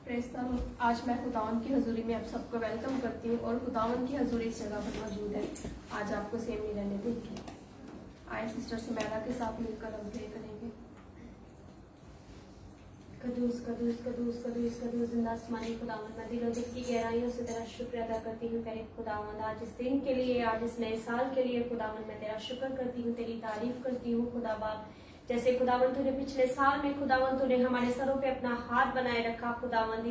Press the Lord. आज मैं खुदावन की हजूरी में आप सबको वेलकम करती हूँ और खुदावन की हजूरी इस जगह पर मौजूद है। आज आपको सेम नहीं रहने देंगे। आए सिस्टर सुमैरा के साथ मिलकर हम प्रे करेंगे। कदूस कदूस कदूस कदूस कदूस जिंदा आसमानी खुदावन, मैं दिलों दिल की गहराइयों से तेरा शुक्र अदा करती हूँ तेरे खुदावन। आज इस दिन के लिए, आज इस नए साल के लिए खुदावन मैं तेरा शुक्र करती हूँ, तेरी तारीफ करती हूँ खुदा बाप। जैसे खुदावन तूने पिछले साल में खुदावन तूने हमारे सरों पे अपना हाथ बनाए रखा खुदावन,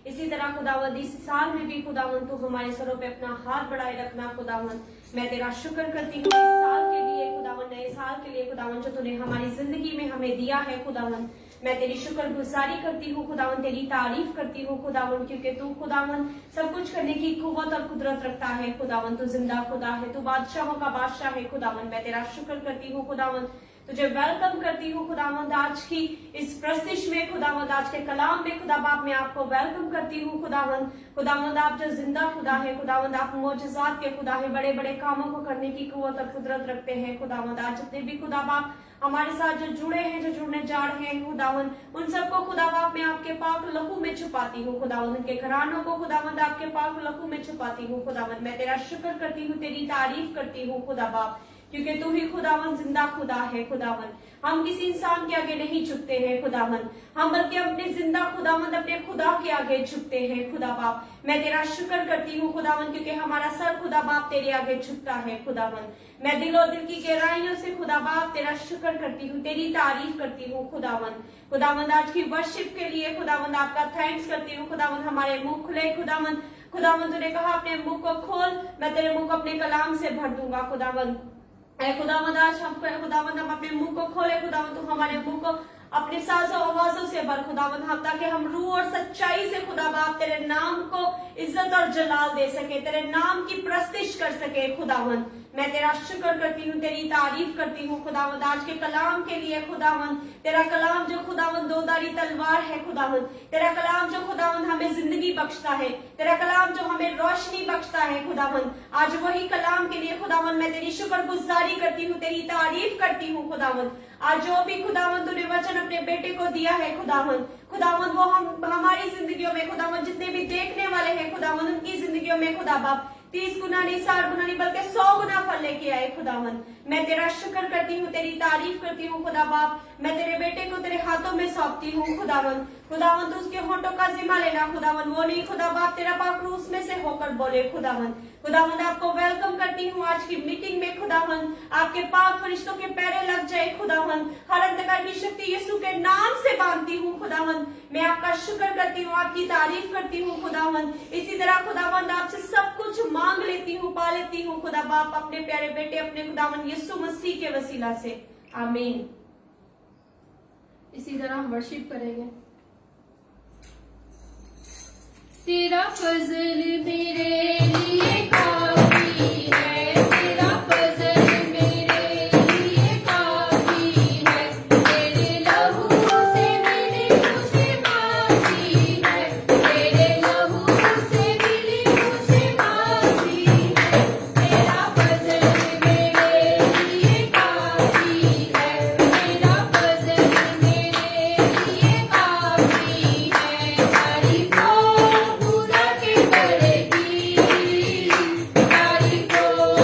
इसी तरह खुदावन इस साल में भी खुदावन तू हमारे सरों पे अपना हाथ बढ़ाए रखना खुदावन। मैं तेरा शुक्र करती हूँ इस साल के लिए खुदावन, नए साल के लिए खुदावन जो तूने हमारी जिंदगी में हमें दिया है खुदावन। मैं तेरी शुक्रगुजारी करती हूँ खुदावन, तेरी तारीफ करती हूँ खुदावन, क्योंकि तू खुदावन सब कुछ करने की कुव्वत और कुदरत रखता है खुदावन। तू जिंदा खुदा है, तू बादशाहों का बादशाह है खुदावन। मैं तेरा शुक्र करती हूँ खुदावन, तुझे वेलकम करती हूँ खुदावंद आज की इस प्रस्तिश में खुदावंद, आज के कलाम में खुदा बाप मैं आपको वेलकम करती हूँ खुदावंद। खुदावंद आप जो जिंदा खुदा है खुदावंद, आप मोजज़ात के खुदा है, बड़े बड़े कामों को करने की कुव्वत और कुदरत रखते हैं खुदावंद। आज जितने भी खुदा बाप हमारे साथ जो जुड़े हैं, जो जुड़ने जा रहे हैं खुदावंद, उन सबको खुदा बाप मैं आपके पाक लहू में छुपाती हूँ खुदावंद। उनके घरानों को खुदावंद आपके पाक लहू में छुपाती हूँ खुदावंद। मैं तेरा शुक्र करती हूँ, तेरी तारीफ करती हूँ खुदा बाप, क्योंकि तू ही खुदावन जिंदा खुदा है खुदावन। हम किसी इंसान के आगे नहीं झुकते हैं खुदावन, हम बल्कि अपने जिंदा खुदावन अपने खुदा के आगे झुकते हैं खुदा बाप। मैं तेरा शुक्र करती हूँ खुदावन, क्योंकि हमारा सर खुदा बाप तेरे आगे झुकता है खुदावन। मैं दिलो दिल की गहराइयों से खुदा बाप तेरा शुक्र करती हूँ, तेरी तारीफ करती हूँ खुदावन। खुदावन आज की वर्शिप के लिए खुदावन आपका थैंक्स करती हूँ खुदावन। हमारे मुंह खुले खुदावन, खुदावन तूने कहा अपने मुंह को खोल, मैं तेरे मुंह को अपने कलाम से भर दूंगा खुदावन। खुदावंद आज हम खुदावंद हम अपने मुंह को खोले खुदावंद, तू हमारे मुंह को अपने साजों आवाजों से भर खुदावंद, हम ताकि हम रूह और सच्चाई से खुदा बाप तेरे नाम को इज्जत और जलाल दे सके, तेरे नाम की प्रस्तिश कर सके खुदावंद। मैं तेरा शुक्र करती हूँ, तेरी तारीफ करती हूँ खुदावंद आज के कलाम के लिए खुदावंद। तेरा कलाम जो खुदावंद दोधारी तलवार है खुदावंद, तेरा कलाम जो खुदावंद हमें जिंदगी बख्शता है, तेरा कलाम जो हमें रोशनी बख्शता है खुदावंद। आज वही कलाम के लिए खुदावंद मैं तेरी शुक्रगुजारी करती हूँ, तेरी तारीफ करती हूँ खुदावंद। आज जो भी खुदावंद तूने वचन अपने बेटे को दिया है खुदावंद, खुदावंद वो हम हमारी जिंदगियों में खुदावंद जितने भी देखने वाले हैं खुदावंद उनकी जिंदगियों में खुदा बाप 30 गुना नहीं, 60 गुना नहीं, बल्कि 100 गुना फल लेके आए खुदावन। मैं तेरा शुक्र करती हूँ, तेरी तारीफ करती हूँ खुदा बाप। मैं तेरे बेटे को तेरे हाथों में सौंपती हूँ खुदावन। खुदावन तू उसके होठों का जिम्मा लेना खुदावन, वो नहीं खुदा बाप तेरा पाक रूह उसमें से होकर बोले खुदावन। खुदावन आपको वेलकम करती हूँ आज की मीटिंग में खुदावन, आपके पाक फरिश्तों के पैरे लग जाए खुदावन। हर अंधकार की शक्ति यीशु के नाम से बांधती हूँ खुदावन। मैं आपका शुक्र करती हूँ, आपकी तारीफ करती हूँ खुदावन। इसी तरह खुदावन आपसे सब कुछ मांग लेती हूँ, पा लेती हूँ खुदा बाप अपने प्यारे बेटे अपने खुदावन यीशु मसीह के वसीला से, आमीन। इसी तरह हम वर्शिप करेंगे। तेरा फजल मेरे लिए काफी है, तेरा फजल मेरे लिए काफी है, तेरे लहू से मिली मुझे माफी है, तेरे लहू से मिली मुझे माफी है। तेरा फजल मेरे लिए काफी है, तेरा फजल मेरे लिए काफी है। तारीफों खुदा के करेगी, तारीफों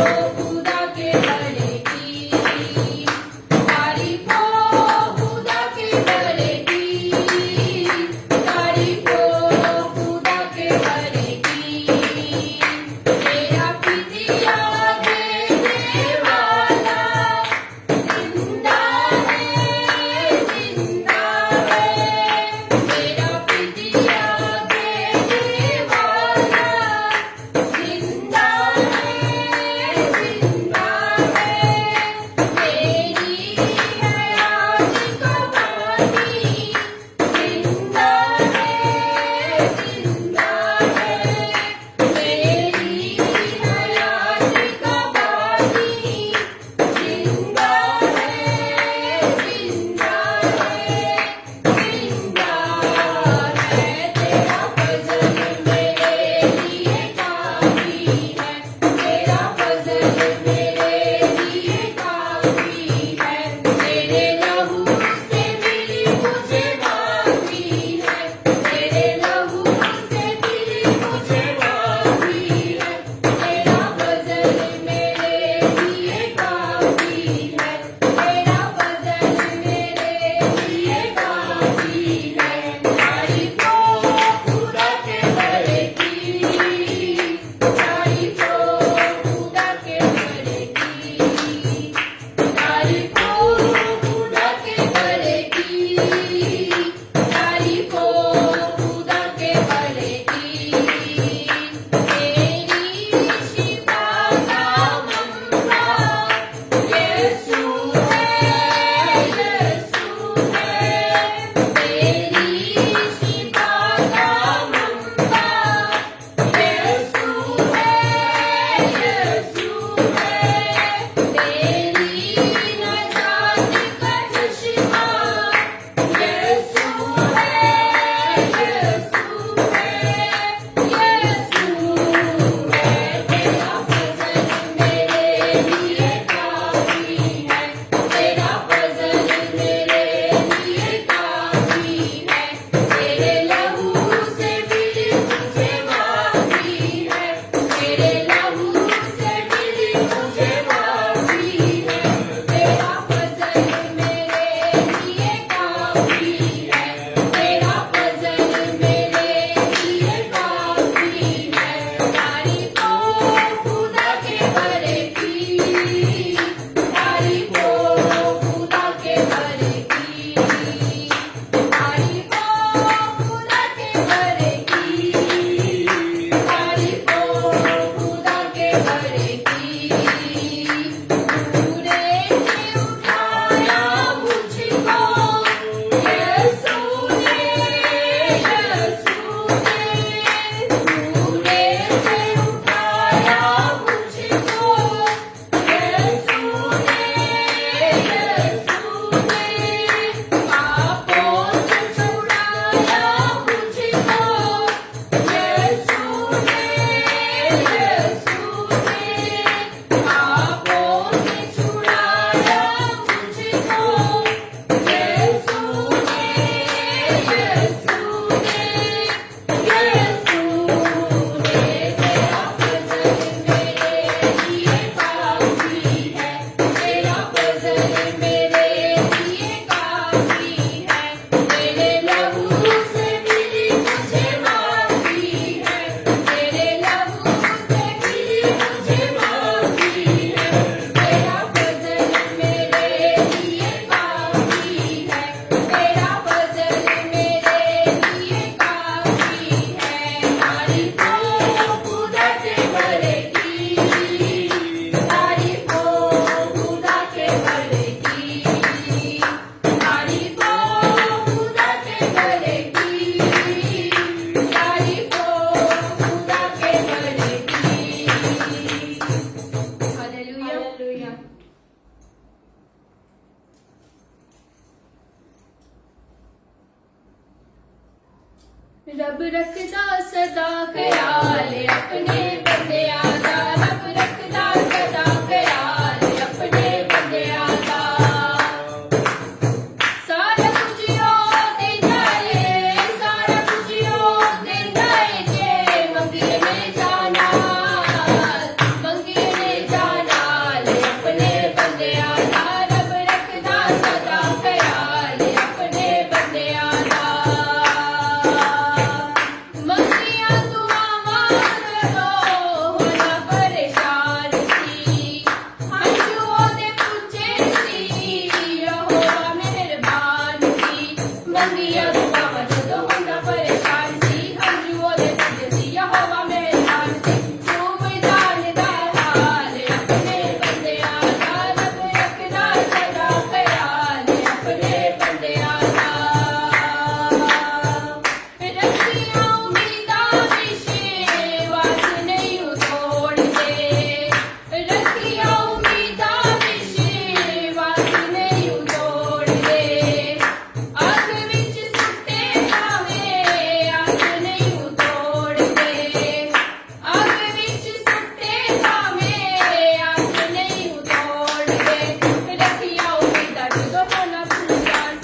रब रखदा सदा ख्याल अपने बंदियां दा, रब रखदा सदा ख्याल अपने बंदियां दा। सारा कुछ ओ देंदा है, सारा कुछ ओ देंदा है, जे मंगिए ने जाना, मंगिए ने जाना अपने बंदियां दा, रब रखदा सदा ख्याल अपने बंदियां दा। मंगिया दुआवां करो होना परेशान सी, हंझुओं दे पुछे सी यहोवा मेहरबान सी। मंगिया दुआवां जदों होना परेशान सी, हंझुओं दे पुछे सी यहोवा मेहरबान सी। खूब जानदा हाल अपने बंदियां दा, रब रखदा सदा ख्याल अपने बंदियां दा। रखियां उम्मीदां विशे वास नहीं तोड़दे, रखियां उम्मीदां विशे वास नहीं तोड़दे। अग विच सुट्टे भावें अग नहीं तोड़दे, अग विच सुट्टे भावें अग नहीं तोड़दे। रखियां उम्मीदां जदों होना पुरसान,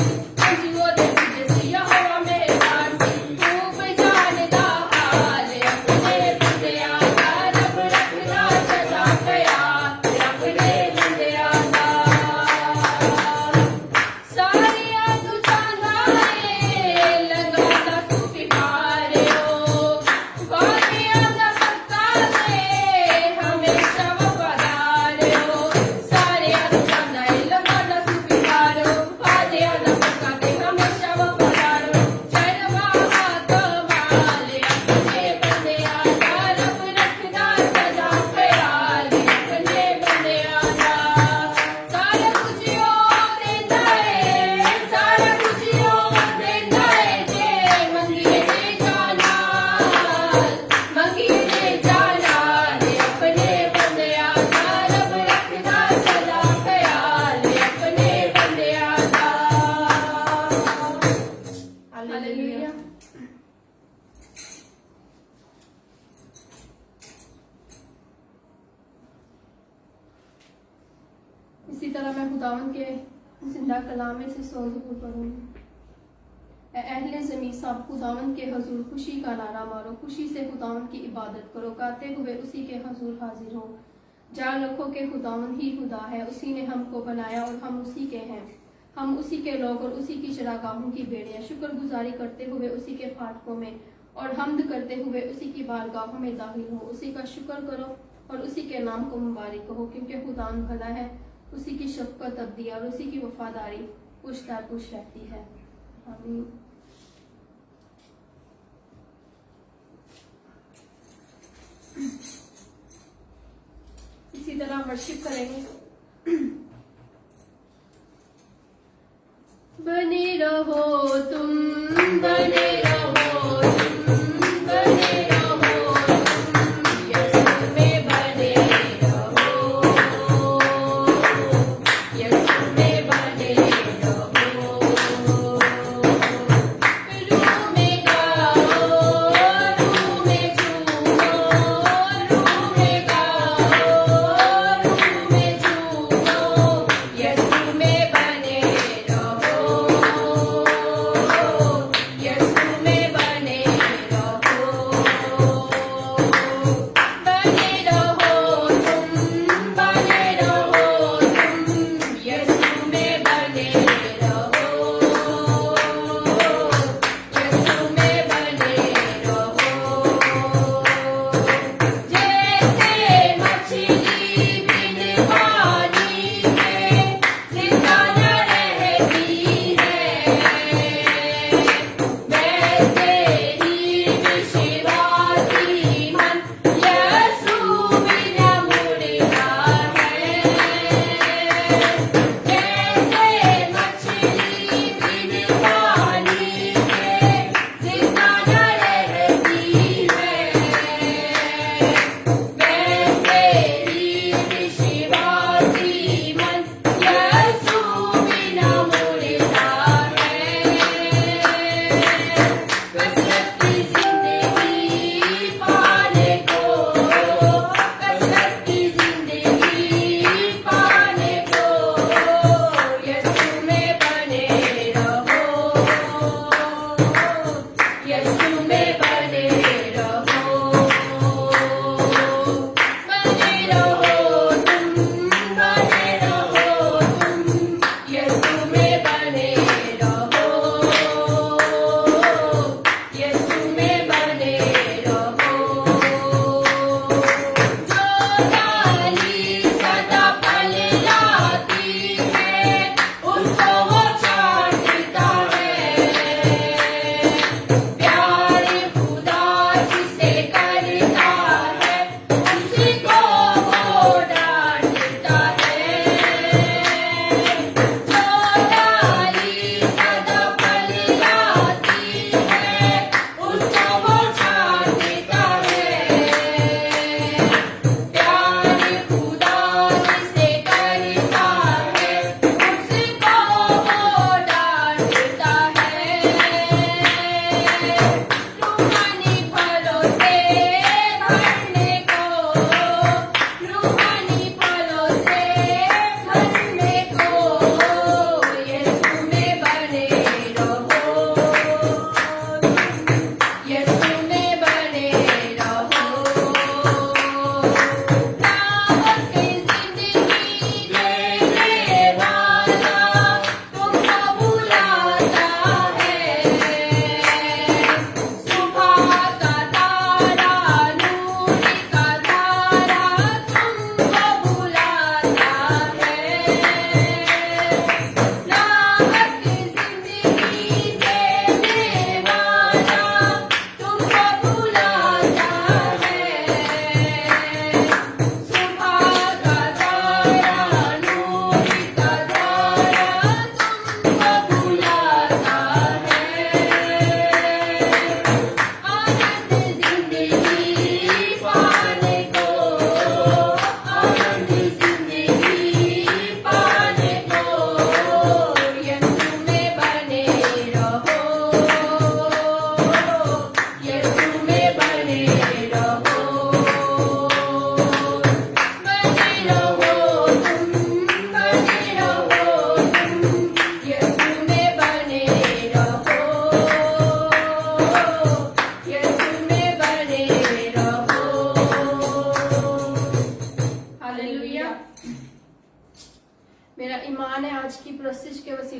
हंझुओं दे पुछे सी यहोवा मेहरबान सी। खूब जानदा हाल अपने बंदियां दा, रब रखदा सदा ख्याल अपने बंदियां दा। सारियां तू चाहंदा है लगाता तू प्यारे हो, वादियां दा पक्का है हमेशा वफादार हो। सारियां तू चाहंदा है लगाता तू प्यारे हो, वादियां दा पक्का है हमेशा वफादार हो। शर्मावा कमाल अपने बंदियां दा, रब रखदा सदा ख्याल अपने बंदियां दा। सारा कुछ ओ देंदा है, सारा कुछ ओ देंदा है, जे मंगिए ने जाना, मंगिए ने जाना अपने बंदियां दा, रब रखदा सदा ख्याल अपने बंदियां दा। हालेलुया। इसी तरह मैं खुदावन के जिंदा कलाम में से सौ ज़रूर पढ़ूंगी। ए अहले ज़मीन सब खुदावन के हजूर खुशी का नारा मारो, खुशी से खुदावन की इबादत करो, गाते हुए उसी के हजूर हाजिर हो। जान रखो कि खुदावन ही खुदा है, उसी ने हमको बनाया और हम उसी के हैं। हम उसी के लोग और उसी की चरागाहों की भेड़ियां। शुक्रगुजारी करते हुए उसी के फाटकों में और हम्द करते हुए उसी की बारगाहों में दाखिल हो। उसी का शुक्र करो और उसी के नाम को मुबारक कहो, क्योंकि खुदावन भला है, उसी की शफकत अब्दी और उसी की वफादारी पुश्त दर पुश्त रहती है। आमीन। इसी तरह वर्शिप करेंगे। बने रहो तुम, बने रहो तुम, बने रहो तुम, यीशु में बने रहो, यीशु में बने रहो। रूह में गाओ, रूह में झूमो, रूह में गाओ, रूह में झूमो।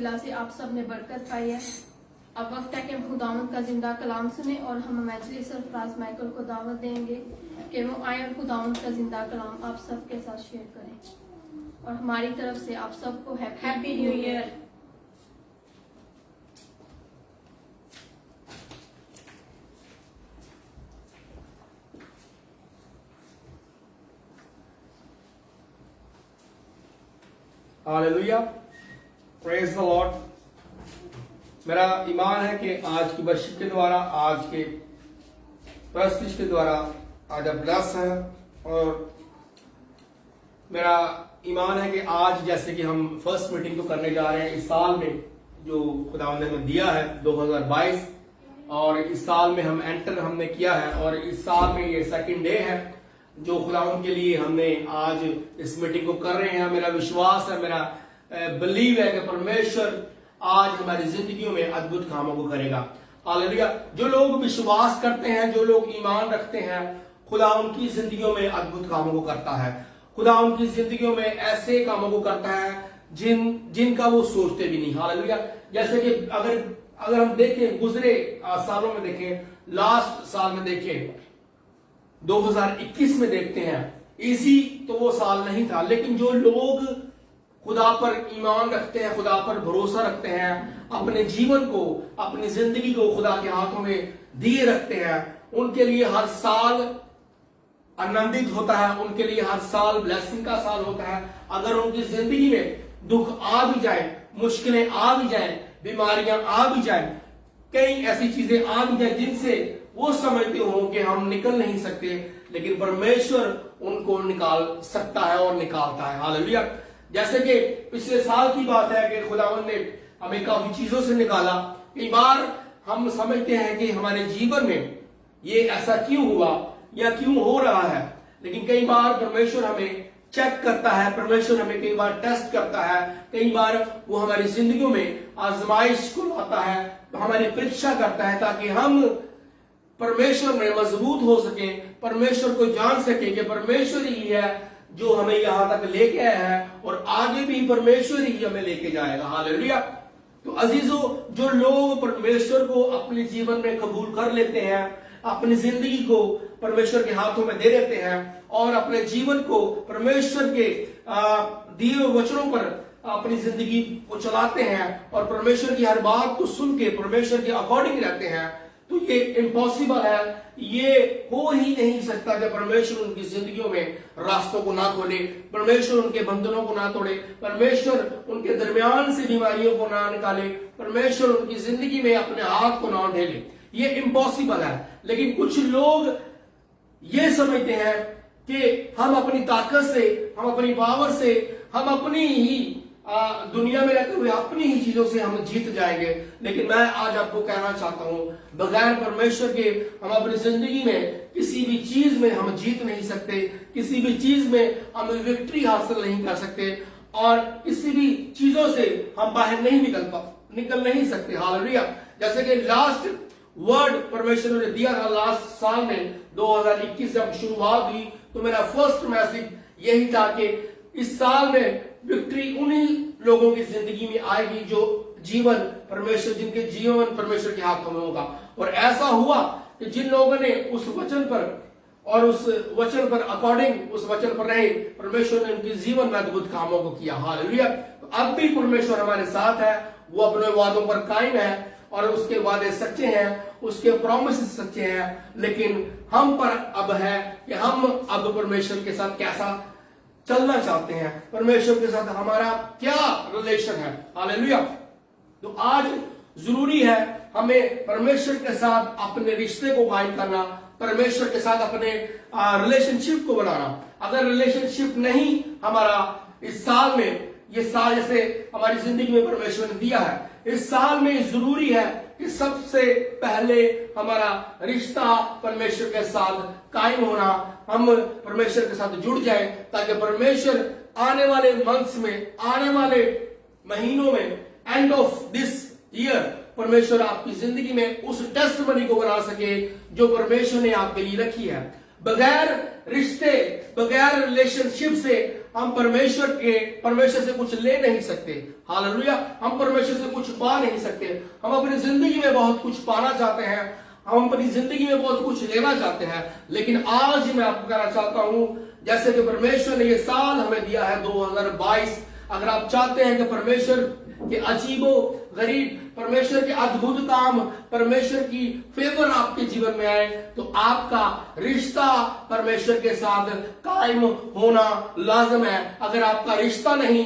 वसीला से आप सब ने बरकत पाई है। अब वक्त है कि हम खुदावंद का जिंदा कलाम सुने और हम मैजली सरफराज माइकल को दावत देंगे कि वो आए और खुदावंद का जिंदा कलाम आप सबके साथ शेयर करें। और हमारी तरफ से आप सबको happy new year. Hallelujah, praise the Lord. मेरा ईमान है कि आज की वर्शिप के द्वारा, आज के प्रस्तुति के द्वारा आज आप ब्लेस हैं। और मेरा ईमान है कि आज जैसे कि हम फर्स्ट मीटिंग तो करने जा रहे हैं इस साल में जो खुदावंद ने हमें दिया है 2022, और इस साल में हम एंटर हमने किया है और इस साल में ये सेकंड डे है जो खुदावंद के लिए हमने आज इस मीटिंग को कर रहे हैं। मेरा विश्वास है, मेरा बिलीव है कि परमेश्वर आज हमारी जिंदगियों में अद्भुत कामों को करेगा। हालेलुया। जो लोग विश्वास करते हैं, जो लोग ईमान रखते हैं, खुदा उनकी जिंदगियों में अद्भुत कामों को करता है। खुदा उनकी जिंदगियों में ऐसे कामों को करता है जिनका वो सोचते भी नहीं। हालेलुया। जैसे कि अगर हम देखें गुजरे सालों में देखें, लास्ट साल में देखें 2021 में देखते हैं, इसी तो वो साल नहीं था, लेकिन जो लोग खुदा पर ईमान रखते हैं, खुदा पर भरोसा रखते हैं, अपने जीवन को, अपनी जिंदगी को खुदा के हाथों में दिए रखते हैं, उनके लिए हर साल आनंदित होता है, उनके लिए हर साल ब्लेसिंग का साल होता है। अगर उनकी जिंदगी में दुख आ भी जाए, मुश्किलें आ भी जाए, बीमारियां आ भी जाए, कई ऐसी चीजें आ भी जाए जिनसे वो समझते हो कि हम निकल नहीं सकते, लेकिन परमेश्वर उनको निकाल सकता है और निकालता है। हालेलुया। जैसे कि पिछले साल की बात है कि खुदावंद ने हमें काफी चीजों से निकाला। कई बार हम समझते हैं कि हमारे जीवन में ये ऐसा क्यों हुआ या क्यों हो रहा है, लेकिन कई बार परमेश्वर हमें चेक करता है, परमेश्वर हमें कई बार टेस्ट करता है, कई बार वो हमारी जिंदगियों में आजमाइश को लाता है, हमारी परीक्षा करता है, ताकि हम परमेश्वर में मजबूत हो सके, परमेश्वर को जान सके कि परमेश्वर ही है जो हमें यहां तक लेके आया है और आगे भी परमेश्वर ही हमें लेके जाएगा। हालेलुया। तो अजीजों, जो लोग परमेश्वर को अपने जीवन में कबूल कर लेते हैं, अपनी जिंदगी को परमेश्वर के हाथों में दे देते हैं और अपने जीवन को परमेश्वर के दिए हुए वचनों पर अपनी जिंदगी को चलाते हैं और परमेश्वर की हर बात को सुन के परमेश्वर के अकॉर्डिंग रहते हैं, तो ये इम्पॉसिबल है, ये हो ही नहीं सकता कि परमेश्वर उनकी जिंदगियों में रास्तों को ना खोले, परमेश्वर उनके बंधनों को ना तोड़े, परमेश्वर उनके दरमियान से बीमारियों को ना निकाले, परमेश्वर उनकी जिंदगी में अपने हाथ को ना ढेले। ये इम्पॉसिबल है। लेकिन कुछ लोग ये समझते हैं कि हम अपनी ताकत से, हम अपनी पावर से, हम अपनी ही दुनिया में रहते हुए अपनी ही चीजों से हम जीत जाएंगे। लेकिन मैं आज आपको कहना चाहता हूं, बगैर परमेश्वर के हम अपनी जिंदगी में किसी भी चीज में हम जीत नहीं सकते, किसी भी चीज में हम विक्ट्री हासिल नहीं कर सकते और किसी भी चीजों से हम बाहर नहीं निकल नहीं सकते। हालेलुया। जैसे कि लास्ट वर्ड परमेश्वर ने दिया था लास्ट साल में 2021 जब शुरुआत हुई, तो मेरा फर्स्ट मैसेज यही था कि इस साल में विक्ट्री उन्हीं लोगों की जिंदगी में आएगी जो जीवन परमेश्वर, जिनके जीवन परमेश्वर के हाथों में होगा। और ऐसा हुआ कि जिन लोगों ने उस वचन पर और उस वचन पर अकॉर्डिंग उस वचन पर रहे, परमेश्वर ने उनके जीवन में अद्भुत कामों को किया। हालेलुया। तो अब भी परमेश्वर हमारे साथ है, वो अपने वादों पर कायम है और उसके वादे सच्चे हैं, उसके प्रॉमिसेस सच्चे हैं। लेकिन हम पर अब है कि हम अब परमेश्वर के साथ कैसा चलना चाहते हैं, परमेश्वर के साथ हमारा क्या रिलेशन है। हालेलुया। तो आज जरूरी है हमें परमेश्वर के साथ अपने रिश्ते को कायम करना, परमेश्वर के साथ अपने रिलेशनशिप को बनाना। अगर रिलेशनशिप नहीं हमारा इस साल में, ये साल जैसे हमारी जिंदगी में परमेश्वर ने दिया है, इस साल में जरूरी है कि सबसे पहले हमारा रिश्ता परमेश्वर के साथ कायम होना, हम परमेश्वर के साथ जुड़ जाए, ताकि परमेश्वर आने वाले मंथ्स में, आने वाले महीनों में, एंड ऑफ दिस ईयर परमेश्वर आपकी जिंदगी में उस टेस्टमनी को बना सके जो परमेश्वर ने आपके लिए रखी है। बगैर रिश्ते, बगैर रिलेशनशिप से हम परमेश्वर से कुछ ले नहीं सकते। हालेलुया, हम परमेश्वर से कुछ पा नहीं सकते। हम अपनी जिंदगी में बहुत कुछ पाना चाहते हैं, हम अपनी जिंदगी में बहुत कुछ लेना चाहते हैं, लेकिन आज मैं आपको कहना चाहता हूं, जैसे कि परमेश्वर ने ये साल हमें दिया है 2022, अगर आप चाहते हैं कि परमेश्वर के अजीबो गरीब, परमेश्वर के अद्भुत काम, परमेश्वर की फेवर आपके जीवन में आए, तो आपका रिश्ता परमेश्वर के साथ कायम होना लाजम है। अगर आपका रिश्ता नहीं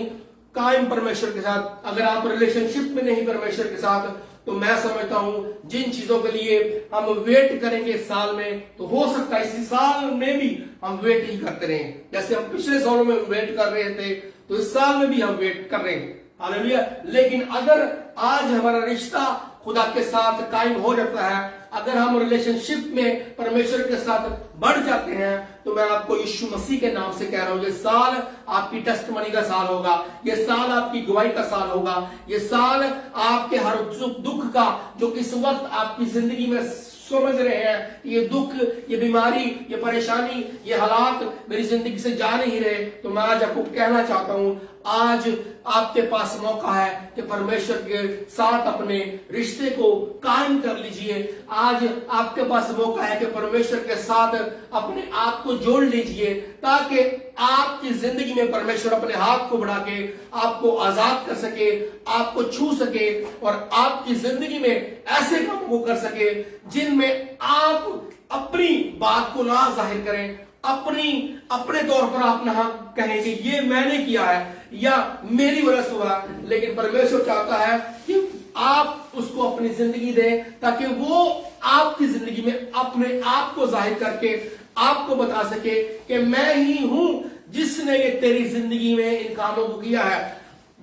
कायम परमेश्वर के साथ, अगर आप रिलेशनशिप में नहीं परमेश्वर के साथ, तो मैं समझता हूं जिन चीजों के लिए हम वेट करेंगे इस साल में, तो हो सकता है इसी साल में भी हम वेट ही करते रहें। जैसे हम पिछले सालों में वेट कर रहे थे, तो इस साल में भी हम वेट कर रहे हैं। हालेलुया। लेकिन अगर आज हमारा रिश्ता खुदा के साथ कायम हो जाता है, अगर हम रिलेशनशिप में परमेश्वर के साथ बढ़ जाते हैं, तो मैं आपको यीशु मसीह के नाम से कह रहा हूं, ये साल आपकी टेस्टमनी का साल होगा, ये साल आपकी गवाही का साल होगा, ये साल आपके हर दुख का, जो इस वक्त आपकी जिंदगी में समझ रहे हैं, ये दुख, ये बीमारी, ये परेशानी, ये हालात मेरी जिंदगी से जा नहीं रहे, तो मैं आज आपको कहना चाहता हूं, आज आपके पास मौका है कि परमेश्वर के साथ अपने रिश्ते को कायम कर लीजिए। आज आपके पास मौका है कि परमेश्वर के साथ अपने आप को जोड़ लीजिए, ताकि आपकी जिंदगी में परमेश्वर अपने हाथ को बढ़ा के आपको आजाद कर सके, आपको छू सके, और आपकी जिंदगी में ऐसे कामों को कर सके जिनमें आप अपनी बात को ना जाहिर करें, अपने तौर पर आप ना कहें कि ये मैंने किया है या मेरी वजह से हुआ, लेकिन परमेश्वर चाहता है कि आप उसको अपनी जिंदगी दें, ताकि वो आपकी जिंदगी में अपने आप को जाहिर करके आपको बता सके कि मैं ही हूं जिसने ये तेरी जिंदगी में इन कामों को किया है।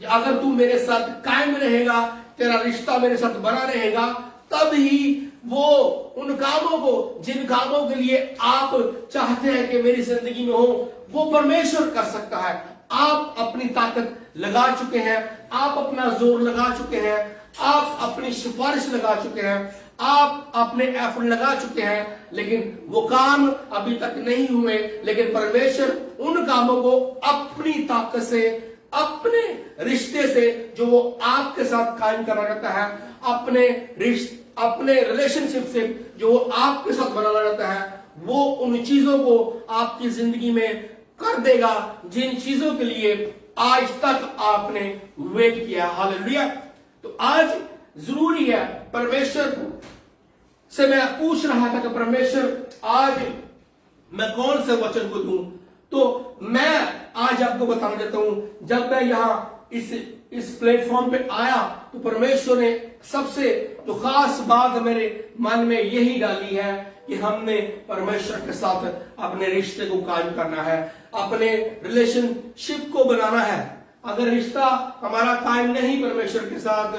अगर तू मेरे साथ कायम रहेगा, तेरा रिश्ता मेरे साथ बना रहेगा, तब ही वो उन कामों को, जिन कामों के लिए आप चाहते हैं कि मेरी जिंदगी में हो, वो परमेश्वर कर सकता है। आप अपनी ताकत लगा चुके हैं, आप अपना जोर लगा चुके हैं, आप अपनी सिफारिश लगा चुके हैं, आप अपने एफर्ट लगा चुके हैं, लेकिन वो काम अभी तक नहीं हुए। लेकिन परमेश्वर उन कामों को अपनी ताकत से, अपने रिश्ते से जो वो आपके साथ कायम करना चाहता है, अपने रिलेशनशिप से जो वो आपके साथ बनाना चाहता है, वो उन चीजों को आपकी जिंदगी में कर देगा जिन चीजों के लिए आज तक आपने वेट किया। हालेलुया। तो आज जरूरी है, परमेश्वर से मैं पूछ रहा था कि परमेश्वर आज मैं कौन से वचन को दूं, तो मैं आज आपको बताना चाहता हूं, जब मैं यहां इस प्लेटफॉर्म पे आया, तो परमेश्वर ने सबसे जो खास बात मेरे मन में यही डाली है कि हमने परमेश्वर के साथ अपने रिश्ते को कायम करना है, अपने रिलेशनशिप को बनाना है। अगर रिश्ता हमारा कायम नहीं परमेश्वर के साथ,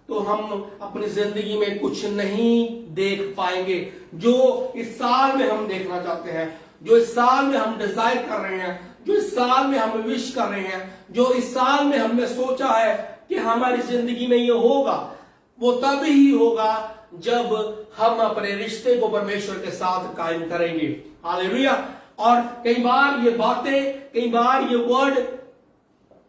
तो हम अपनी जिंदगी में कुछ नहीं देख पाएंगे जो इस साल में हम देखना चाहते हैं, जो इस साल में हम डिजायर कर रहे हैं, जो इस साल में हम विश कर रहे हैं, जो इस साल में हमने सोचा है कि हमारी जिंदगी में ये होगा, वो तब ही होगा जब हम अपने रिश्ते को परमेश्वर के साथ कायम करेंगे। हालेलुया। और कई बार ये बातें, कई बार ये वर्ड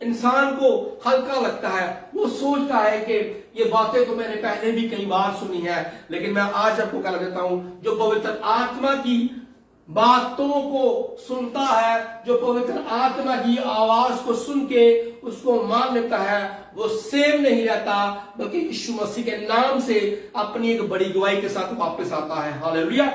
इंसान को हल्का लगता है, वो सोचता है कि ये बातें तो मैंने पहले भी कई बार सुनी है, लेकिन मैं आज आपको कह देता हूं, जो पवित्र आत्मा की बातों को सुनता है, जो पवित्र आत्मा की आवाज को सुन के उसको मान लेता है, वो सेम नहीं रहता, बल्कि यीशु मसीह के नाम से अपनी एक बड़ी गवाही के साथ वापस आता है। हालेलुया।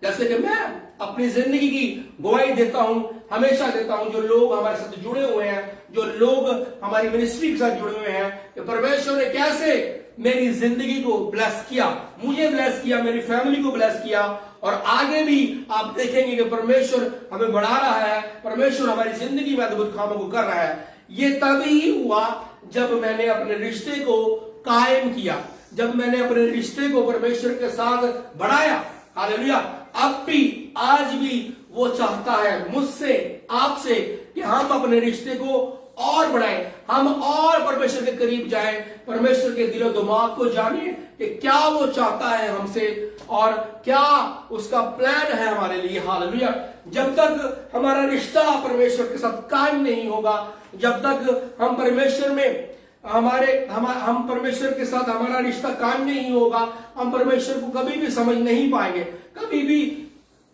जैसे कि मैं अपनी जिंदगी की गवाही देता हूं, हमेशा देता हूं, जो लोग हमारे साथ जुड़े हुए हैं, जो लोग हमारी मिनिस्ट्री के साथ जुड़े हुए हैं, कि परमेश्वर ने कैसे मेरी जिंदगी को ब्लेस किया, मुझे ब्लेस किया, मेरी फैमिली को ब्लेस किया, और आगे भी आप देखेंगे कि परमेश्वर हमें बढ़ा रहा है, परमेश्वर हमारी जिंदगी में अद्भुत कामों को कर रहा है। ये तभी हुआ जब मैंने अपने रिश्ते को कायम किया, जब मैंने अपने रिश्ते को परमेश्वर के साथ बढ़ाया। हालेलुया। अब भी, आज भी वो चाहता है मुझसे, आपसे, कि हम अपने रिश्ते को और बढ़ाएं, हम और परमेश्वर के करीब जाएं, परमेश्वर के दिलो दिमाग को जाने, कि क्या वो चाहता है हमसे और क्या उसका प्लान है हमारे लिए। हालेलुया। जब तक हमारा रिश्ता परमेश्वर के साथ कायम नहीं होगा, जब तक हम परमेश्वर में हम परमेश्वर के साथ हमारा रिश्ता कायम नहीं होगा, हम परमेश्वर को कभी भी समझ नहीं पाएंगे, कभी भी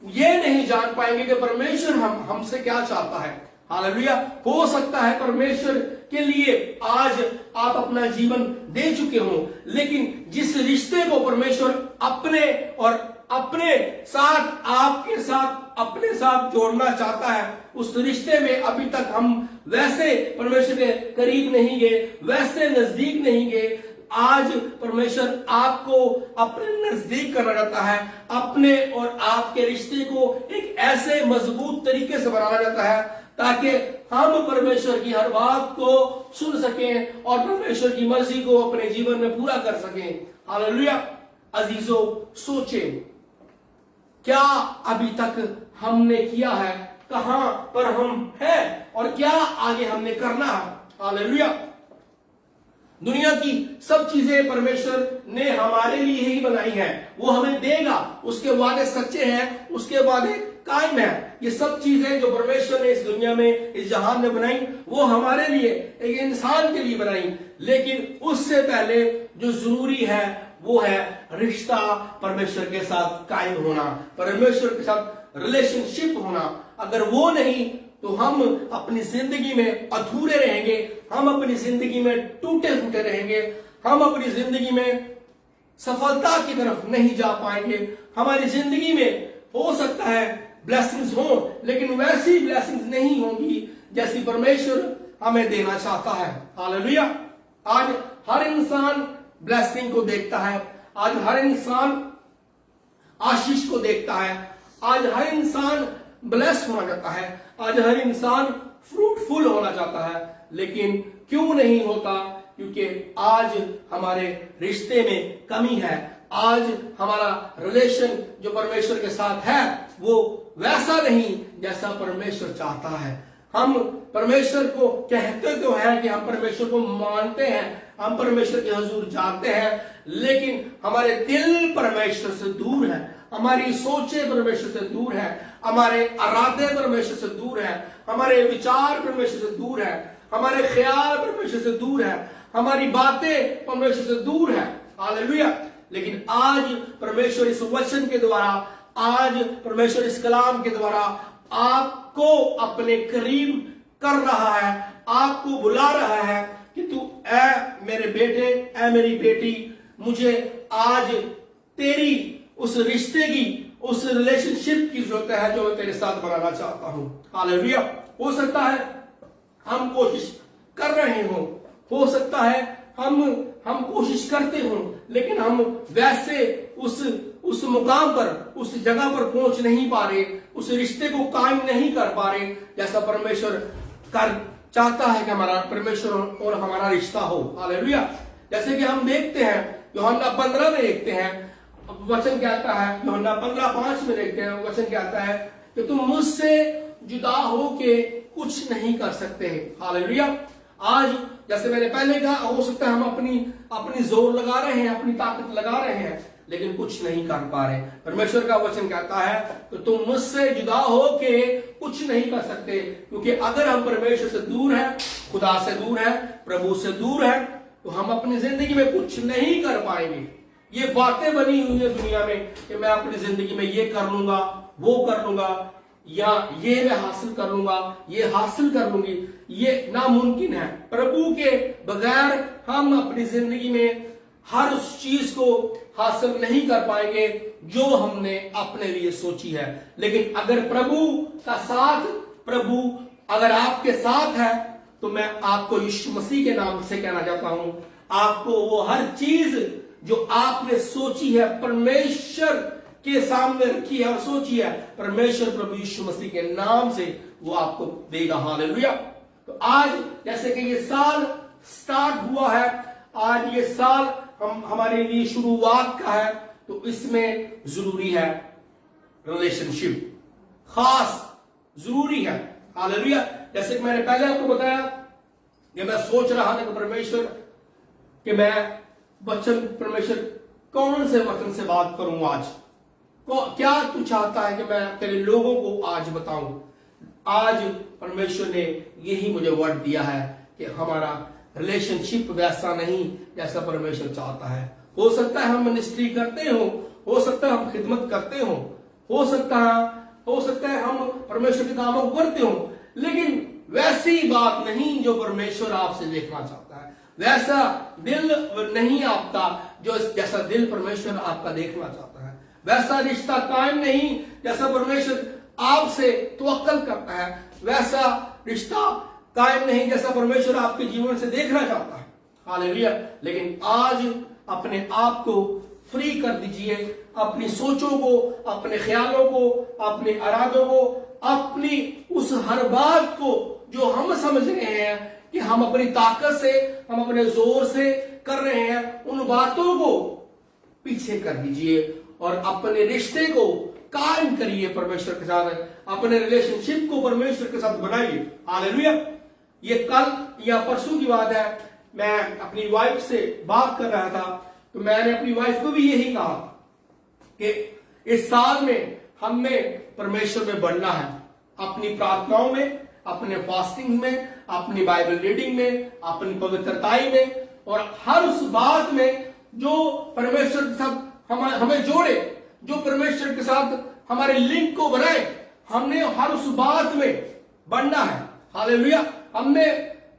ये नहीं जान पाएंगे कि परमेश्वर हमसे क्या चाहता है। हालेलुया। हो सकता है परमेश्वर के लिए आज आप अपना जीवन दे चुके हो, लेकिन जिस रिश्ते को परमेश्वर अपने साथ आपके साथ अपने साथ जोड़ना चाहता है, उस रिश्ते में अभी तक हम वैसे परमेश्वर के करीब नहीं गए, वैसे नजदीक नहीं गए। आज परमेश्वर आपको अपने नजदीक करना चाहता है, अपने और आपके रिश्ते को एक ऐसे मजबूत तरीके से बनाना चाहता है ताकि हम परमेश्वर की हर बात को सुन सकें और परमेश्वर की मर्जी को अपने जीवन में पूरा कर सकें। हालेलुया। अजीजों, सोचें क्या अभी तक हमने किया है, कहां पर हम हैं और क्या आगे हमने करना है। हालेलुया। दुनिया की सब चीजें परमेश्वर ने हमारे लिए ही बनाई है, वो हमें देगा, उसके वादे सच्चे हैं, उसके वादे कायम है। ये सब चीजें जो परमेश्वर ने इस दुनिया में, इस जहान में बनाई, वो हमारे लिए, एक इंसान के लिए बनाई। लेकिन उससे पहले जो जरूरी है वो है रिश्ता परमेश्वर के साथ कायम होना, परमेश्वर के साथ रिलेशनशिप होना। अगर वो नहीं तो हम अपनी जिंदगी में अधूरे रहेंगे, हम अपनी जिंदगी में टूटे फूटे रहेंगे, हम अपनी जिंदगी में सफलता की तरफ नहीं जा पाएंगे। हमारी जिंदगी में हो सकता है ब्लेसिंग्स हो, लेकिन वैसी ब्लेसिंग्स नहीं होंगी जैसी परमेश्वर हमें देना चाहता है। हालेलुया। आज हर इंसान ब्लेसिंग को देखता है, आज हर इंसान आशीष को देखता है, आज हर इंसान ब्लेस होना चाहता है, आज हर इंसान फ्रूटफुल होना चाहता है। लेकिन क्यों नहीं होता? क्योंकि आज हमारे रिश्ते में कमी है, आज हमारा रिलेशन जो परमेश्वर के साथ है वो वैसा नहीं जैसा परमेश्वर चाहता है। हम परमेश्वर को कहते तो हैं कि हम परमेश्वर को मानते हैं, हम परमेश्वर के हुजूर जाते हैं, लेकिन हमारे दिल परमेश्वर से दूर है, हमारी सोचें परमेश्वर से दूर है, हमारे इरादे परमेश्वर से दूर है, हमारे विचार परमेश्वर से दूर है, हमारे ख्याल परमेश्वर से दूर है, हमारी बातें परमेश्वर से दूर है। हालेलुया। लेकिन आज परमेश्वर इस वचन के द्वारा, आज परमेश्वर इस कलाम के द्वारा आपको अपने करीब कर रहा है, आपको बुला रहा है कि तू ऐ मेरे बेटे, ऐ मेरी बेटी, मुझे आज तेरी उस रिश्ते की, उस रिलेशनशिप की जरूरत है जो मैं तेरे साथ बनाना चाहता हूं। हालेलुया। हो सकता है हम कोशिश कर रहे हो सकता है हम कोशिश करते हो, लेकिन हम वैसे उस मुकाम पर, उस जगह पर पहुंच नहीं पा रहे, उस रिश्ते को कायम नहीं कर पा रहे जैसा परमेश्वर चाहता है कि हमारा परमेश्वर और हमारा रिश्ता हो। हालेलुया। जैसे कि हम देखते हैं यूहन्ना 15 में देखते हैं वचन कहता है, यूहन्ना 15:5 में देखते हैं वचन कहता है कि तुम मुझसे जुदा होके कुछ नहीं कर सकते। हालेलुया। आज जैसे मैंने पहले कहा, हो सकता है हम अपनी जोर लगा रहे हैं, अपनी ताकत लगा रहे हैं, लेकिन कुछ नहीं कर पा रहे। परमेश्वर का वचन कहता है कि तुम मुझसे जुदा होके कुछ नहीं कर सकते, क्योंकि अगर हम परमेश्वर से दूर हैं, खुदा से दूर है, प्रभु से दूर है, तो हम अपनी जिंदगी में कुछ नहीं कर पाएंगे। ये बातें बनी हुई है दुनिया में कि मैं अपनी जिंदगी में ये कर लूंगा, वो कर लूंगा, या ये मैं हासिल कर लूंगा, ये हासिल कर लूंगी, ये नामुमकिन है। प्रभु के बगैर हम अपनी जिंदगी में हर उस चीज को हासिल नहीं कर पाएंगे जो हमने अपने लिए सोची है। लेकिन अगर प्रभु का साथ, प्रभु अगर आपके साथ है, तो मैं आपको यीशु मसीह के नाम से कहना चाहता हूं, आपको वो हर चीज जो आपने सोची है, परमेश्वर के सामने रखी है और सोची है, परमेश्वर प्रभु यीशु मसीह के नाम से वो आपको देगा। हालेलुया। तो आज जैसे कि ये साल स्टार्ट हुआ है, आज ये साल हमारे लिए शुरुआत का है, तो इसमें जरूरी है रिलेशनशिप, खास जरूरी है। हालेलुया। जैसे कि मैंने पहले आपको बताया कि मैं सोच रहा था कि परमेश्वर, कि मैं वचन परमेश्वर कौन से वचन से बात करूं आज? क्या तू चाहता है कि मैं तेरे लोगों को आज बताऊं? आज परमेश्वर ने यही मुझे वर्ड दिया है कि हमारा रिलेशनशिप वैसा नहीं जैसा परमेश्वर चाहता है। हो सकता है हम मिनिस्ट्री करते हो सकता है हम खिदमत करते हो सकता है हम परमेश्वर के कामों को करते हो, लेकिन वैसी बात नहीं जो परमेश्वर आपसे देखना चाहता है। वैसा दिल नहीं आपका जो जैसा दिल परमेश्वर आपका देखना चाहता है। वैसा रिश्ता कायम नहीं जैसा परमेश्वर आपसे तवक्कल करता है। वैसा रिश्ता कायम नहीं जैसा परमेश्वर आपके जीवन से देखना चाहता है। हालेलुया। लेकिन आज अपने आप को फ्री कर दीजिए, अपनी सोचों को, अपने ख्यालों को, अपने इरादों को, अपनी उस हर बात को जो हम समझ रहे हैं कि हम अपनी ताकत से, हम अपने जोर से कर रहे हैं, उन बातों को पीछे कर दीजिए और अपने रिश्ते को कायम करिए परमेश्वर के साथ। अपने रिलेशनशिप को परमेश्वर के साथ बनाइए। हालेलुया। ये कल या परसों की बात है, मैं अपनी वाइफ से बात कर रहा था तो मैंने अपनी वाइफ को भी यही कहा कि इस साल में हमें परमेश्वर में बढ़ना है। अपनी प्रार्थनाओं में, अपने फास्टिंग में, अपनी बाइबल रीडिंग में, अपनी पवित्रताई में और हर उस बात में जो परमेश्वर के साथ हमें जोड़े, जो परमेश्वर के साथ हमारे लिंक को बनाए, हमने हर उस बात में बढ़ना है। हालेलुया। हमने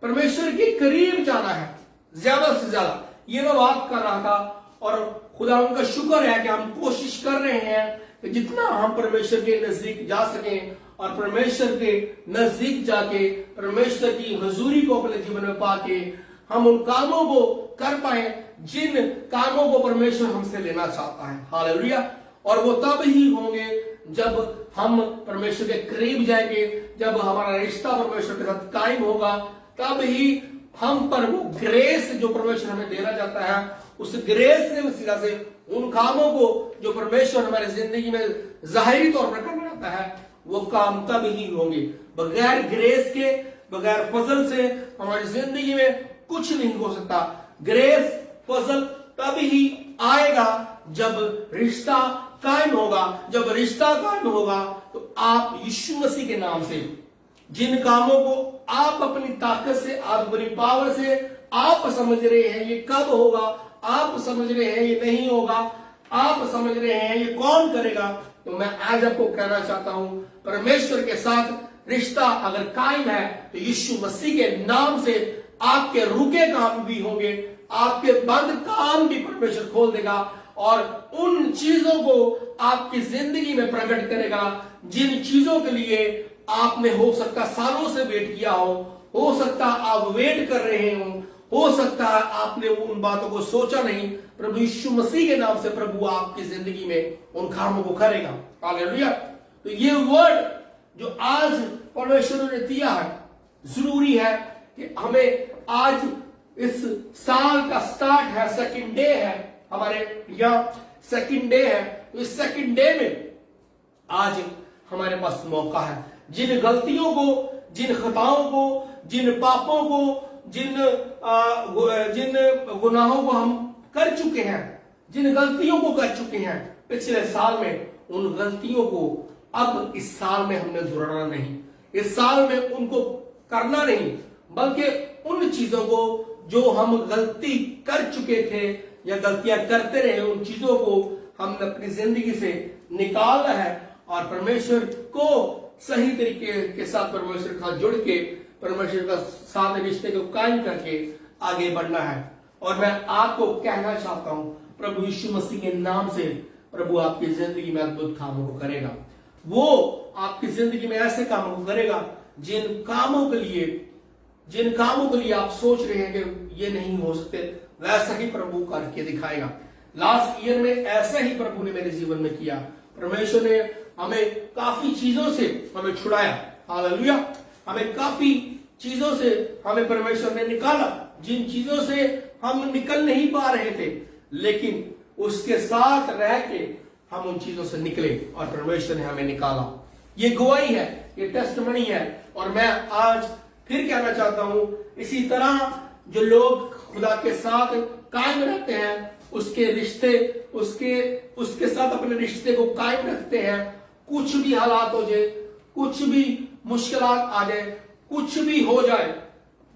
परमेश्वर के करीब जाना है ज्यादा से ज्यादा। ये मैं बात कर रहा था और खुदा उनका शुक्र है कि हम कोशिश कर रहे हैं कि जितना हम परमेश्वर के नजदीक जा सकें और परमेश्वर के नजदीक जाके परमेश्वर की हजूरी को अपने जीवन में पाके हम उन कामों को कर पाए जिन कामों को परमेश्वर हमसे लेना चाहता है। हालेलुया। और वो तब ही होंगे जब हम परमेश्वर के करीब जाएंगे, जब हमारा रिश्ता परमेश्वर के साथ कायम होगा, तब ही हम पर वो ग्रेस जो परमेश्वर हमें देना चाहता है, उस ग्रेस से, उस तरह से उन कामों को जो परमेश्वर हमारी जिंदगी में जाहिरी तौर पर करना चाहता है, वो काम तब ही होंगे। बगैर ग्रेस के, बगैर फजल से हमारी जिंदगी में कुछ नहीं हो सकता। ग्रेस, फजल तब ही आएगा जब रिश्ता कायम होगा। जब रिश्ता कायम होगा तो आप यीशु मसीह के नाम से जिन कामों को आप अपनी ताकत से, आप अपनी पावर से आप समझ रहे हैं ये कब होगा, आप समझ रहे हैं ये नहीं होगा, आप समझ रहे हैं ये कौन करेगा, तो मैं आज आपको कहना चाहता हूं परमेश्वर के साथ रिश्ता अगर कायम है तो यीशु मसीह के नाम से आपके रुके काम भी होंगे, आपके बंद काम भी परमेश्वर खोल देगा और उन चीजों को आपकी जिंदगी में प्रकट करेगा जिन चीजों के लिए आपने हो सकता सालों से वेट किया हो सकता आप वेट कर रहे हो सकता है आपने उन बातों को सोचा नहीं। प्रभु यीशु मसीह के नाम से प्रभु आपकी जिंदगी में उन कामों को करेगा। हालेलुया। तो ये वर्ड जो आज परमेश्वर ने दिया है, जरूरी है कि हमें आज इस साल का स्टार्ट है, सेकंड डे है हमारे यहाँ, सेकंड डे है। तो इस सेकंड डे में आज हमारे पास मौका है जिन गलतियों को, जिन खताओं को, जिन पापों को, जिन गुनाहों को हम कर चुके हैं, जिन गलतियों को कर चुके हैं पिछले साल में, उन गलतियों को अब इस साल में हमने दोहराना नहीं, इस साल में उनको करना नहीं, बल्कि उन चीजों को जो हम गलती कर चुके थे या गलतियां करते रहे, उन चीजों को हमने अपनी जिंदगी से निकालना है और परमेश्वर को सही तरीके के साथ परमेश्वर के साथ जुड़ के परमेश्वर का साथ रिश्ते को कायम करके आगे बढ़ना है। और मैं आपको कहना चाहता हूं प्रभु यीशु मसीह के नाम से प्रभु आपकी जिंदगी में अद्भुत कामों को करेगा। वो आपकी जिंदगी में ऐसे कामों को करेगा जिन कामों के लिए आप सोच रहे हैं कि ये नहीं हो सकते, वैसा ही प्रभु करके दिखाएगा। लास्ट ईयर में ऐसा ही प्रभु ने मेरे जीवन में किया। परमेश्वर ने हमें काफी चीजों से हमें छुड़ाया। हालेलुया। हमें काफी चीजों से हमें परमेश्वर ने निकाला, जिन चीजों से हम निकल नहीं पा रहे थे, लेकिन उसके साथ रह के हम उन चीजों से निकले और परमेश्वर ने हमें निकाला। ये गवाही है, ये टेस्टमनी है। और मैं आज फिर कहना चाहता हूं, इसी तरह जो लोग खुदा के साथ कायम रहते हैं उसके रिश्ते उसके साथ अपने रिश्ते को कायम रखते हैं, कुछ भी हालात हो जाए, कुछ भी मुश्किलात आ जाए, कुछ भी हो जाए,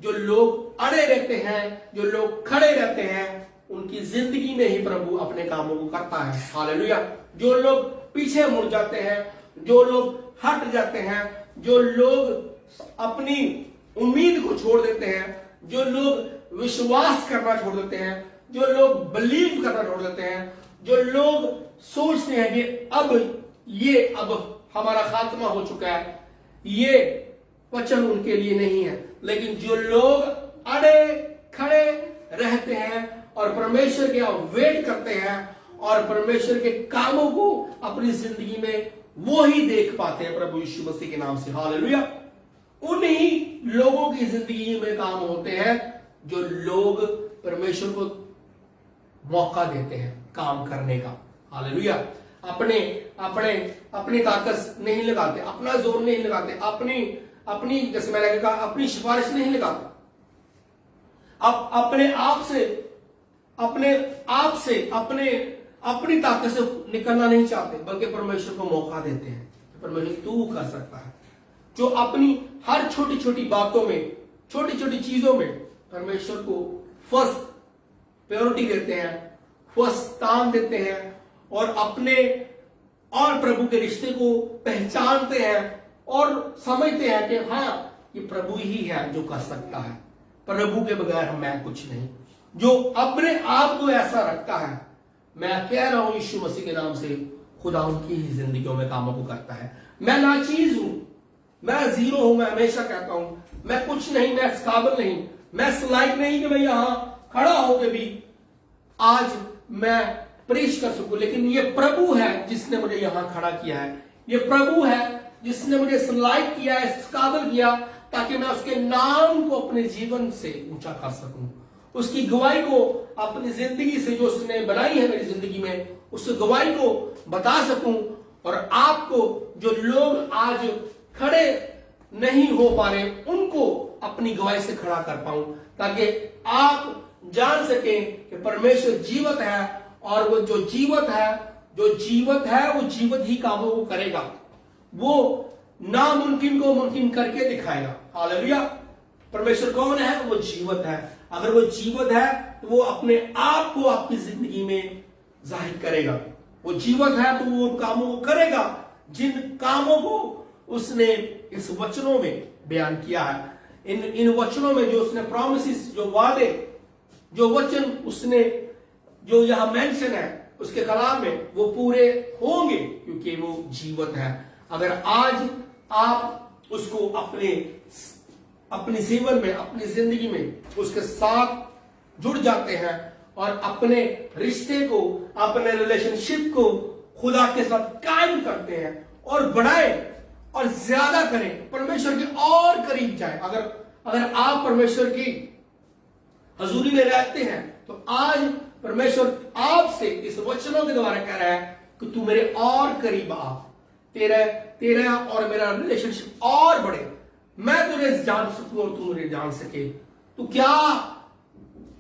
जो लोग अड़े रहते हैं, जो लोग खड़े रहते हैं, उनकी जिंदगी में ही प्रभु अपने कामों को करता है। हालेलुया। जो लोग पीछे मुड़ जाते हैं, जो लोग हट जाते हैं, जो लोग अपनी उम्मीद को छोड़ देते हैं, जो लोग विश्वास करना छोड़ देते हैं, जो लोग बिलीव करना छोड़ देते हैं, जो लोग सोचते हैं कि अब हमारा खात्मा हो चुका है, ये वचन उनके लिए नहीं है। लेकिन जो लोग अड़े खड़े रहते हैं और परमेश्वर के वेट करते हैं और परमेश्वर के कामों को अपनी जिंदगी में वो ही देख पाते हैं प्रभु यीशु मसीह के नाम से। हालेलुया। उन्हीं लोगों की जिंदगी में काम होते हैं जो लोग परमेश्वर को मौका देते हैं काम करने का। हालेलुया। अपनी ताकत नहीं लगाते, अपना जोर नहीं लगाते, अपनी जैसे मैंने कहा अपनी सिफारिश नहीं लगाते, अपनी ताकत से निकलना नहीं चाहते, बल्कि परमेश्वर को मौका देते हैं। परमेश्वर तू कर सकता है। जो अपनी हर छोटी छोटी बातों में, छोटी छोटी चीजों में परमेश्वर को फर्स्ट प्रायोरिटी देते हैं, फर्स्ट स्थान देते हैं और अपने और प्रभु के रिश्ते को पहचानते हैं और समझते हैं कि हाँ, ये प्रभु ही है जो कर सकता है, प्रभु के बगैर मैं कुछ नहीं। जो अपने आप को ऐसा रखता है, मैं कह रहा हूं यीशु मसीह के नाम से, खुदा उनकी ही जिंदगियों में कामों को करता है। मैं नाचीज हूं, मैं जीरो हूं, मैं हमेशा कहता हूं मैं कुछ नहीं, मैं इस काबिल नहीं, मैं इस लायक नहीं कि मैं यहां खड़ा होकर भी आज मैं प्रीच कर सकूं। लेकिन ये प्रभु है जिसने मुझे यहां खड़ा किया है, ये प्रभु है जिसने मुझे इस लायक किया है, इस काबिल किया, ताकि मैं उसके नाम को अपने जीवन से ऊंचा कर सकूं, उसकी गवाही को अपनी जिंदगी से जो उसने बनाई है मेरी जिंदगी में, उस गवाही को बता सकूं और आपको जो लोग आज खड़े नहीं हो पा रहे उनको अपनी गवाही से खड़ा कर पाऊं, ताकि आप जान सकें कि परमेश्वर जीवित है और वो जो जीवित है वो जीवित ही कामों को करेगा। वो नामुमकिन को मुमकिन करके दिखाएगा। हालेलुया। परमेश्वर कौन है? वो जीवित है। अगर वो जीवित है तो वो अपने आप को आपकी जिंदगी में जाहिर करेगा। वो जीवित है तो वो उन कामों को करेगा जिन कामों को उसने इस वचनों में बयान किया है। इन वचनों में जो उसने प्रॉमिसेस, जो वादे, जो वचन उसने जो यहां मेंशन है उसके कलाम में, वो पूरे होंगे क्योंकि वो जीवित है। अगर आज आप उसको अपने जीवन में, अपनी जिंदगी में उसके साथ जुड़ जाते हैं और अपने रिश्ते को, अपने रिलेशनशिप को खुदा के साथ कायम करते हैं और बढ़ाए और ज्यादा करें, परमेश्वर के और करीब जाए। अगर आप परमेश्वर की हजूरी में रहते हैं तो आज परमेश्वर आपसे इस वचनों के द्वारा कह रहा है कि तू मेरे और करीब आ, तेरा और मेरा रिलेशनशिप और बढ़े, मैं तुझे जान सकूं और तू मुझे जान सके। तो क्या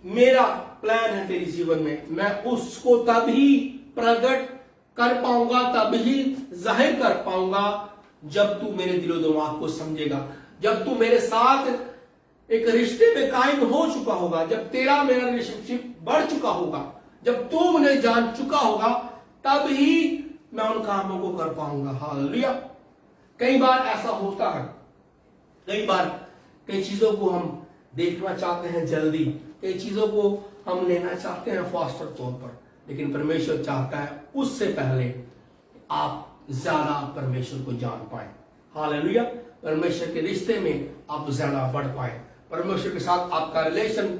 मेरा प्लान है तेरे जीवन में, मैं उसको तभी प्रकट कर पाऊंगा, तभी जाहिर कर पाऊंगा जब तू मेरे दिलो दिमाग को समझेगा, जब तू मेरे साथ एक रिश्ते में कायम हो चुका होगा, जब तेरा मेरा रिलेशनशिप बढ़ चुका होगा, जब तू मुझे जान चुका होगा, तब ही मैं उन कामों को कर पाऊंगा। हालेलुया। कई बार ऐसा होता है, कई चीजों को हम देखना चाहते हैं जल्दी, कई चीजों को हम लेना चाहते हैं फास्टर तौर पर, लेकिन परमेश्वर चाहता है उससे पहले आप ज्यादा परमेश्वर को जान पाए। हालेलुया। परमेश्वर के रिश्ते में आप ज्यादा बढ़ पाए, परमेश्वर के साथ आपका रिलेशन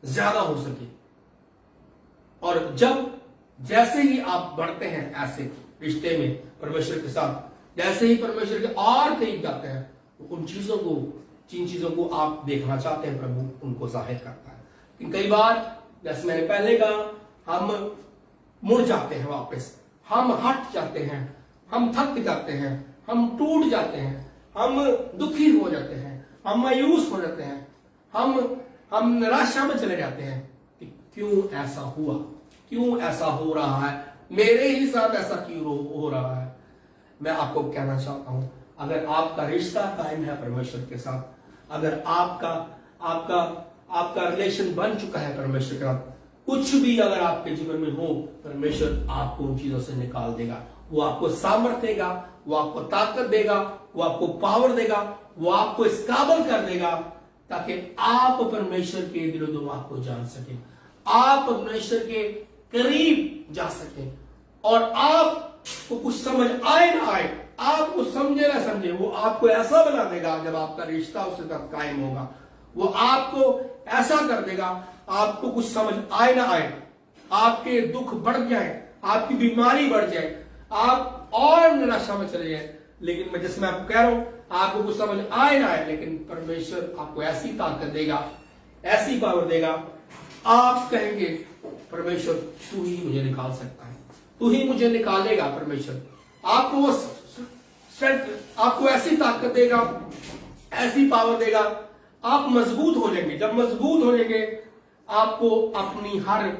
ज्यादा हो सके। और जैसे ही आप बढ़ते हैं ऐसे रिश्ते में परमेश्वर के साथ, जैसे ही परमेश्वर के और करीब जाते हैं, उन चीजों को, जिन चीजों को आप देखना चाहते हैं प्रभु उनको जाहिर करता है। लेकिन कई बार जैसे मैंने पहले कहा, हम मुड़ जाते हैं वापस, हम हट जाते हैं, हम थक जाते हैं, हम टूट जाते हैं, हम दुखी हो जाते हैं, हम मायूस हो जाते हैं, हम निराशा में चले जाते हैं कि क्यों ऐसा हुआ, क्यों ऐसा हो रहा है, मेरे ही साथ ऐसा क्यों हो रहा है। मैं आपको कहना चाहता हूं, अगर आपका रिश्ता कायम है परमेश्वर के साथ, अगर आपका आपका आपका रिलेशन बन चुका है परमेश्वर के साथ, कुछ भी अगर आपके जीवन में हो, परमेश्वर आपको उन चीजों से निकाल देगा। वो आपको सामर्थ्य देगा, वो आपको ताकत देगा, वो आपको पावर देगा, वो आपको इस काबिल कर देगा ताकि आप परमेश्वर के दिलो दिमाग को जान सके, आप परमेश्वर के करीब जा सके, और आपको कुछ समझ आए ना आए, आपको समझे ना समझे, वो आपको ऐसा बना देगा जब आपका रिश्ता उसके साथ कायम होगा। वो आपको ऐसा कर देगा, आपको कुछ समझ आए ना आए, आपके दुख बढ़ जाए, आपकी बीमारी बढ़ जाए, आप और निराशा में चले जाए, लेकिन मैं जैसे मैं आपको कह रहा हूं, आपको कुछ समझ आए ना आए, लेकिन परमेश्वर आपको ऐसी ताकत देगा, ऐसी पावर देगा, आप कहेंगे परमेश्वर तू ही मुझे निकाल सकता है, तू ही मुझे निकालेगा। परमेश्वर आपको वो आपको ऐसी ताकत देगा, ऐसी पावर देगा, आप मजबूत हो जाएंगे। जब मजबूत हो जाएंगे, आपको अपनी हर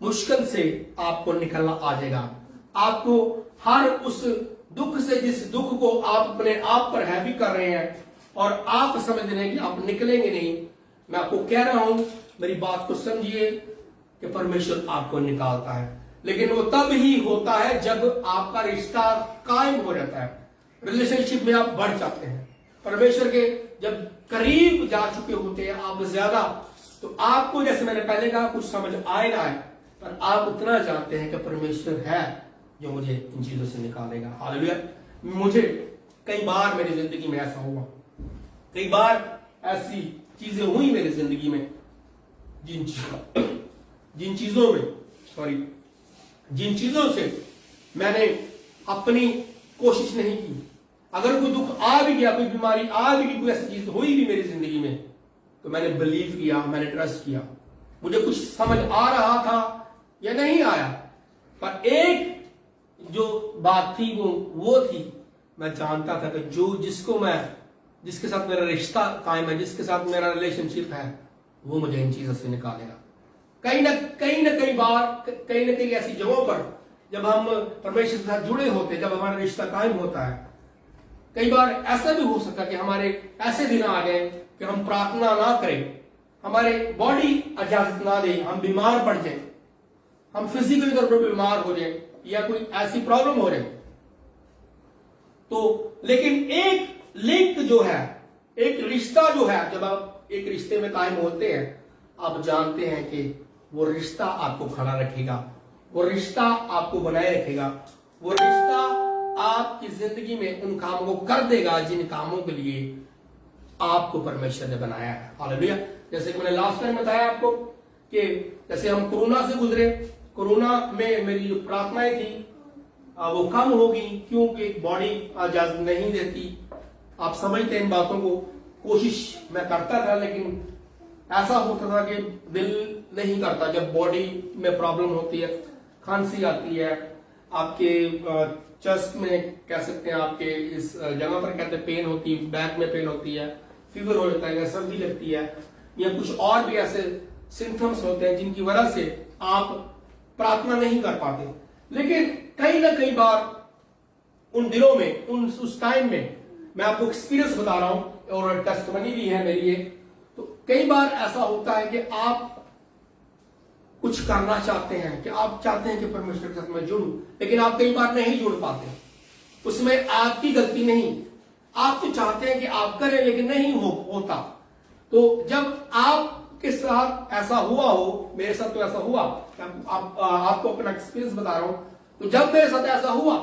मुश्किल से आपको निकलना आ जाएगा। आपको हर उस दुख से, जिस दुख को आप अपने आप पर हैवी कर रहे हैं और आप समझ रहे हैं कि आप निकलेंगे नहीं, मैं आपको कह रहा हूं, मेरी बात को समझिए कि परमेश्वर आपको निकालता है, लेकिन वो तब ही होता है जब आपका रिश्ता कायम हो जाता है, रिलेशनशिप में आप बढ़ जाते हैं, परमेश्वर के जब करीब जा चुके होते हैं आप ज्यादा, तो आपको जैसे मैंने पहले कहा कुछ समझ आए ना आए, पर आप उतना जानते हैं कि परमेश्वर है जो मुझे इन चीजों से निकालेगा। हालेलुया। मुझे कई बार मेरी जिंदगी में ऐसा हुआ, कई बार ऐसी चीजें हुई मेरी जिंदगी में जिन चीजों से मैंने अपनी कोशिश नहीं की। अगर कोई दुख आ भी गया, कोई बीमारी आ भी गई, कोई ऐसी चीज हुई भी मेरी जिंदगी में, तो मैंने बिलीव किया, मैंने ट्रस्ट किया। मुझे कुछ समझ आ रहा था या नहीं आया, पर एक जो बात थी वो थी, मैं जानता था कि जिसके साथ मेरा रिश्ता कायम है, जिसके साथ मेरा रिलेशनशिप है, वो मुझे इन चीजों से निकालेगा। कहीं ना कहीं ऐसी जगहों पर जब हम परमेश्वर के साथ जुड़े होते, जब हमारा रिश्ता कायम होता है, कई बार ऐसा भी हो सकता कि हमारे ऐसे दिन आ गए कि हम प्रार्थना ना करें, हमारे बॉडी इजाजत ना दे, हम बीमार पड़ जाए, हम फिजिकली तौर पर बीमार हो जाए या कोई ऐसी प्रॉब्लम हो जाए, तो लेकिन एक लिंक जो है, एक रिश्ता जो है, जब आप एक रिश्ते में कायम होते हैं, आप जानते हैं कि वो रिश्ता आपको खड़ा रखेगा, वो रिश्ता आपको बनाए रखेगा, वो रिश्ता आपकी जिंदगी में उन कामों को कर देगा जिन कामों के लिए आपको परमेश्वर ने बनाया है। हालेलुया। जैसे कि मैंने लास्ट टाइम बताया आपको कि जैसे हम कोरोना से गुजरे, कोरोना में मेरी जो प्रार्थनाएं थी वो कम होगी, क्योंकि बॉडी इजाजत नहीं देती। आप समझते हैं इन बातों को, कोशिश मैं करता था, लेकिन ऐसा होता था कि दिल नहीं करता। जब बॉडी में प्रॉब्लम होती है, खांसी आती है, आपके चेस्ट में कह सकते हैं, आपके इस जगह पर कहते हैं पेन होती है, बैक में पेन होती है, फीवर हो जाता है, सर्दी लगती है, या कुछ और भी ऐसे सिम्टम्स होते हैं जिनकी वजह से आप प्रार्थना नहीं कर पाते। लेकिन कहीं ना कई बार उन दिनों में, उस टाइम में, मैं आपको एक्सपीरियंस बता रहा हूं और टेस्टमनी भी है मेरी ये, तो कई बार ऐसा होता है कि आप कुछ करना चाहते हैं, कि आप चाहते हैं कि परमेश्वर के साथ मैं जुड़ूं, लेकिन आप कई बार नहीं जुड़ पाते। उसमें आपकी गलती नहीं, आप तो चाहते हैं कि आप करें लेकिन नहीं होता। तो जब आपके साथ ऐसा हुआ हो, मेरे साथ तो ऐसा हुआ, आपको अपना एक्सपीरियंस बता रहा हूं, तो जब मेरे साथ ऐसा हुआ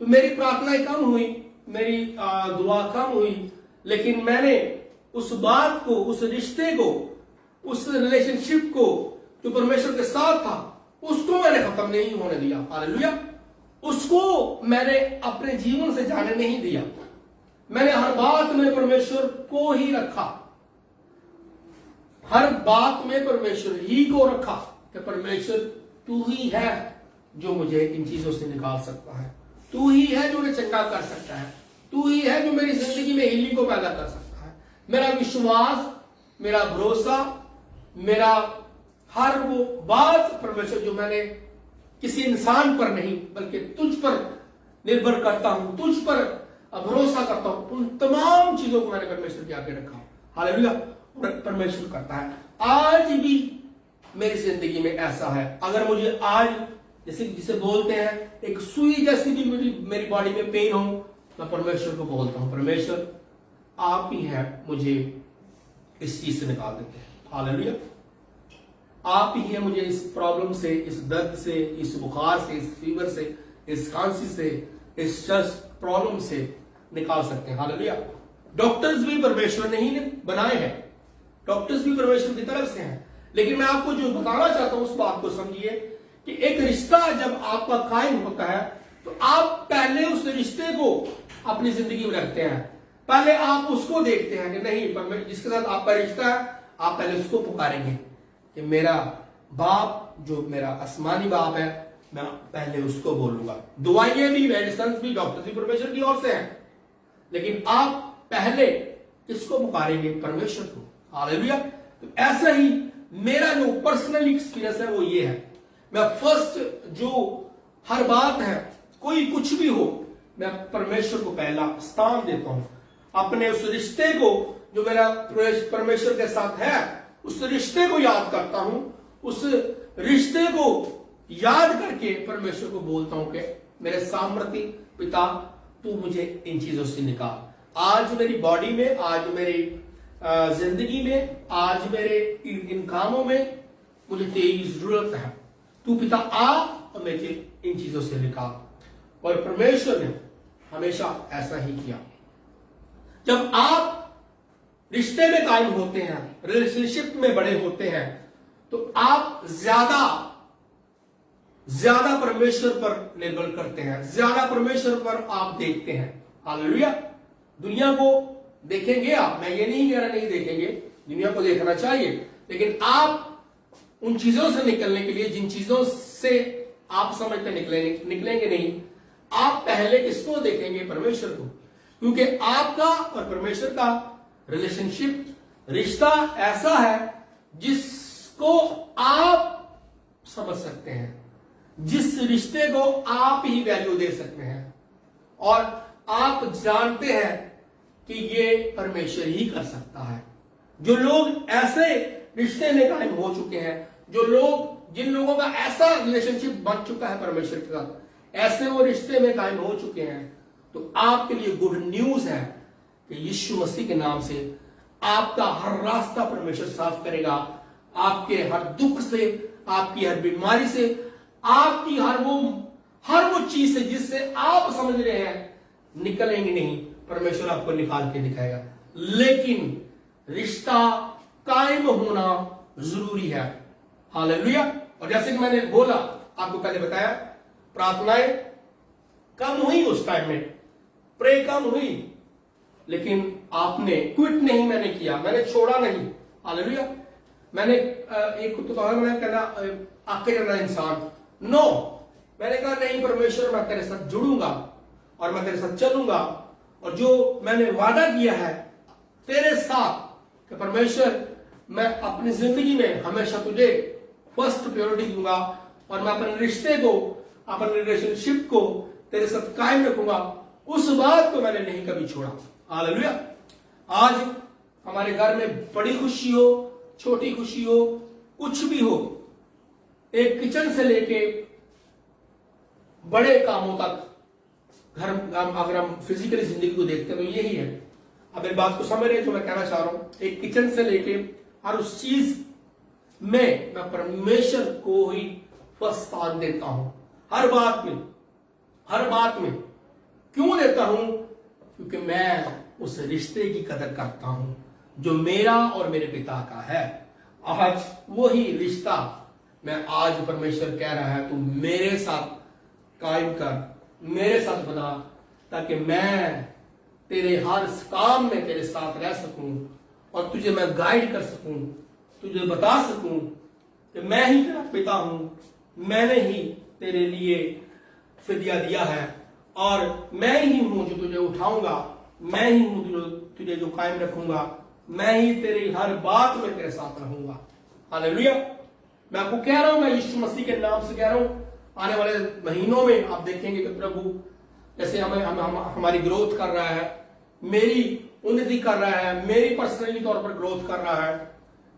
तो मेरी प्रार्थनाएं कम हुई, मेरी दुआ कम हुई, लेकिन मैंने उस बात को, उस रिश्ते को, उस रिलेशनशिप को जो परमेश्वर के साथ था, उसको मैंने खत्म नहीं होने दिया। हालेलुया। उसको मैंने अपने जीवन से जाने नहीं दिया। मैंने हर बात में परमेश्वर को ही रखा, हर बात में परमेश्वर ही को रखा कि परमेश्वर तू ही है जो मुझे इन चीजों से निकाल सकता है, तू ही है जो मुझे चंगा कर सकता है, तू ही है जो मेरी जिंदगी में हीलिंग को पैदा कर सकता है। मेरा विश्वास, मेरा भरोसा, मेरा हर वो बात परमेश्वर जो मैंने किसी इंसान पर नहीं बल्कि तुझ पर निर्भर करता हूं, तुझ पर भरोसा करता हूं, उन तमाम चीजों को मैंने परमेश्वर के आगे रखा। हालेलुया। परमेश्वर करता है। आज भी मेरी जिंदगी में ऐसा है, अगर मुझे आज जैसे जिसे बोलते हैं एक सुई जैसी भी मेरी बॉडी में पेन हो, मैं परमेश्वर को बोलता हूं, परमेश्वर आप ही हैं मुझे इस चीज से निकाल देते हैं। हालेलुया। आप ही हैं मुझे इस प्रॉब्लम से, इस दर्द से, इस बुखार से, इस फीवर से, इस खांसी से, इस चेस्ट प्रॉब्लम से निकाल सकते हैं। हालेलुया। डॉक्टर्स भी परमेश्वर ने ही बनाए हैं, डॉक्टर्स भी परमेश्वर की तरफ से हैं। लेकिन मैं आपको जो बताना चाहता हूं उस बात को समझिए कि एक रिश्ता जब आपका कायम होता है तो आप पहले उस रिश्ते को अपनी जिंदगी में रखते हैं। पहले आप उसको देखते हैं कि नहीं, जिसके साथ आपका रिश्ता है, आप पहले उसको पुकारेंगे कि मेरा बाप जो मेरा आसमानी बाप है, मैं पहले उसको बोलूंगा। दुआएं भी, मेडिसिन भी, डॉक्टर भी परमेश्वर की ओर से हैं, लेकिन आप पहले किसको पुकारेंगे? परमेश्वर को। हालेलुया। तो ऐसा ही मेरा जो पर्सनल एक्सपीरियंस है वो ये है, मैं फर्स्ट जो हर बात है, कोई कुछ भी हो, मैं परमेश्वर को पहला स्थान देता हूं। अपने उस रिश्ते को जो मेरा परमेश्वर के साथ है, उस रिश्ते को याद करता हूं, उस रिश्ते को याद करके परमेश्वर को बोलता हूं कि मेरे सामर्थी पिता, तू मुझे इन चीजों से निकाल। आज मेरी बॉडी में, आज मेरी जिंदगी में, आज मेरे इन कामों में मुझे तेरी जरूरत है। तू पिता आ और मुझे इन चीजों से निकाल। और परमेश्वर ने हमेशा ऐसा ही किया। जब आप रिश्ते में कायम होते हैं, रिलेशनशिप में बड़े होते हैं, तो आप ज्यादा परमेश्वर पर निर्भर करते हैं, ज्यादा परमेश्वर पर आप देखते हैं। हालेलुया। दुनिया को देखेंगे आप, मैं ये नहीं कह रहा नहीं देखेंगे, दुनिया को देखना चाहिए, लेकिन आप उन चीजों से निकलने के लिए, जिन चीजों से आप समझते निकलेंगे नहीं, आप पहले किसको देखेंगे? परमेश्वर को। क्योंकि आपका और परमेश्वर का रिलेशनशिप, रिश्ता ऐसा है जिसको आप समझ सकते हैं, जिस रिश्ते को आप ही वैल्यू दे सकते हैं, और आप जानते हैं कि ये परमेश्वर ही कर सकता है। जो लोग ऐसे रिश्ते में कायम हो चुके हैं, जिन लोगों का ऐसा रिलेशनशिप बन चुका है परमेश्वर के साथ, ऐसे वो रिश्ते में कायम हो चुके हैं, तो आपके लिए गुड न्यूज है कि यीशु मसीह के नाम से आपका हर रास्ता परमेश्वर साफ करेगा। आपके हर दुख से, आपकी हर बीमारी से, आपकी हर वो चीज से जिससे आप समझ रहे हैं निकलेंगे नहीं, परमेश्वर आपको निकाल के दिखाएगा। लेकिन रिश्ता कायम होना जरूरी है। हालेलुया। और जैसे कि मैंने बोला, आपको पहले बताया, प्रार्थनाएं कम हुई उस टाइम में, प्रे कम हुई, लेकिन आपने क्विट नहीं मैंने किया, मैंने छोड़ा नहीं। हालेलुया। मैंने एक तो कहना आके जाना इंसान, नो, मैंने कहा नहीं परमेश्वर, मैं तेरे साथ जुड़ूंगा और मैं तेरे साथ चलूंगा, और जो मैंने वादा किया है तेरे साथ कि परमेश्वर मैं अपनी जिंदगी में हमेशा तुझे फर्स्ट प्रायोरिटी दूंगा, और मैं अपने रिश्ते को, अपने रिलेशनशिप को तेरे साथ कायम रखूंगा, उस बात को मैंने नहीं कभी छोड़ा। हालेलुया। आज हमारे घर में बड़ी खुशी हो, छोटी खुशी हो, कुछ भी हो, एक किचन से लेके बड़े कामों तक, घर अगर हम फिजिकली जिंदगी को देखते हैं तो यही है। अब एक बात को समझ रहे जो मैं कहना चाह रहा हूं, एक किचन से लेके हर उस चीज में मैं परमेश्वर को ही फर्स्ट स्थान देता हूं। हर बात में क्यों देता हूं? क्योंकि मैं उस रिश्ते की कदर करता हूं जो मेरा और मेरे पिता का है। आज वही रिश्ता मैं आज परमेश्वर कह रहा है, तू मेरे साथ कायम कर, मेरे साथ बना, ताकि मैं तेरे हर काम में तेरे साथ रह सकूं और तुझे मैं गाइड कर सकूं, तुझे बता सकूं कि मैं ही तेरा पिता हूं, मैंने ही तेरे लिए फिदिया दिया है, और मैं ही हूं जो तुझे उठाऊंगा, मैं ही हूं जो तुझे जो कायम रखूंगा, मैं ही तेरी हर बात में तेरे साथ रहूंगा। हालेलुया। मैं आपको कह रहा हूं, मैं यीशु मसीह के नाम से कह रहा हूं, आने वाले महीनों में आप देखेंगे कि प्रभु जैसे हमारी ग्रोथ कर रहा है, मेरी उन्नति कर रहा है, मेरी पर्सनली तौर पर ग्रोथ कर रहा है।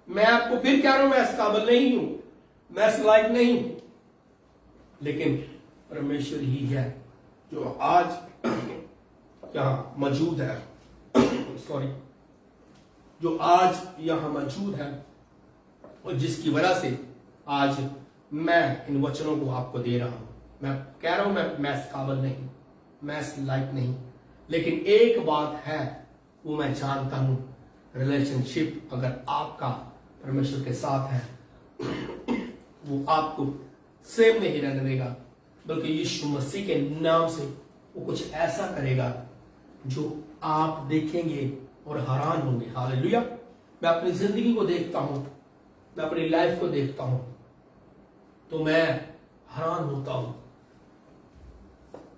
मैं आपको फिर कह रहा हूं, मैं इस काबिल नहीं हूं, मैं इस लायक नहीं हूं, लेकिन परमेश्वर ही है जो आज यहां मौजूद है सॉरी जो आज यहां मौजूद है, और जिसकी वजह से आज मैं इन वचनों को आपको दे रहा हूं। मैं कह रहा हूं मैं इस काबिल नहीं, मैं इस लायक नहीं, लेकिन एक बात है वो मैं जानता हूं, रिलेशनशिप अगर आपका परमेश्वर के साथ है वो आपको सेम नहीं रहने देगा, बल्कि यीशु मसीह के नाम से वो कुछ ऐसा करेगा जो आप देखेंगे और हैरान होंगे। हालेलुया। मैं अपनी जिंदगी को देखता हूं, मैं अपनी लाइफ को देखता हूं, तो मैं हैरान होता हूं।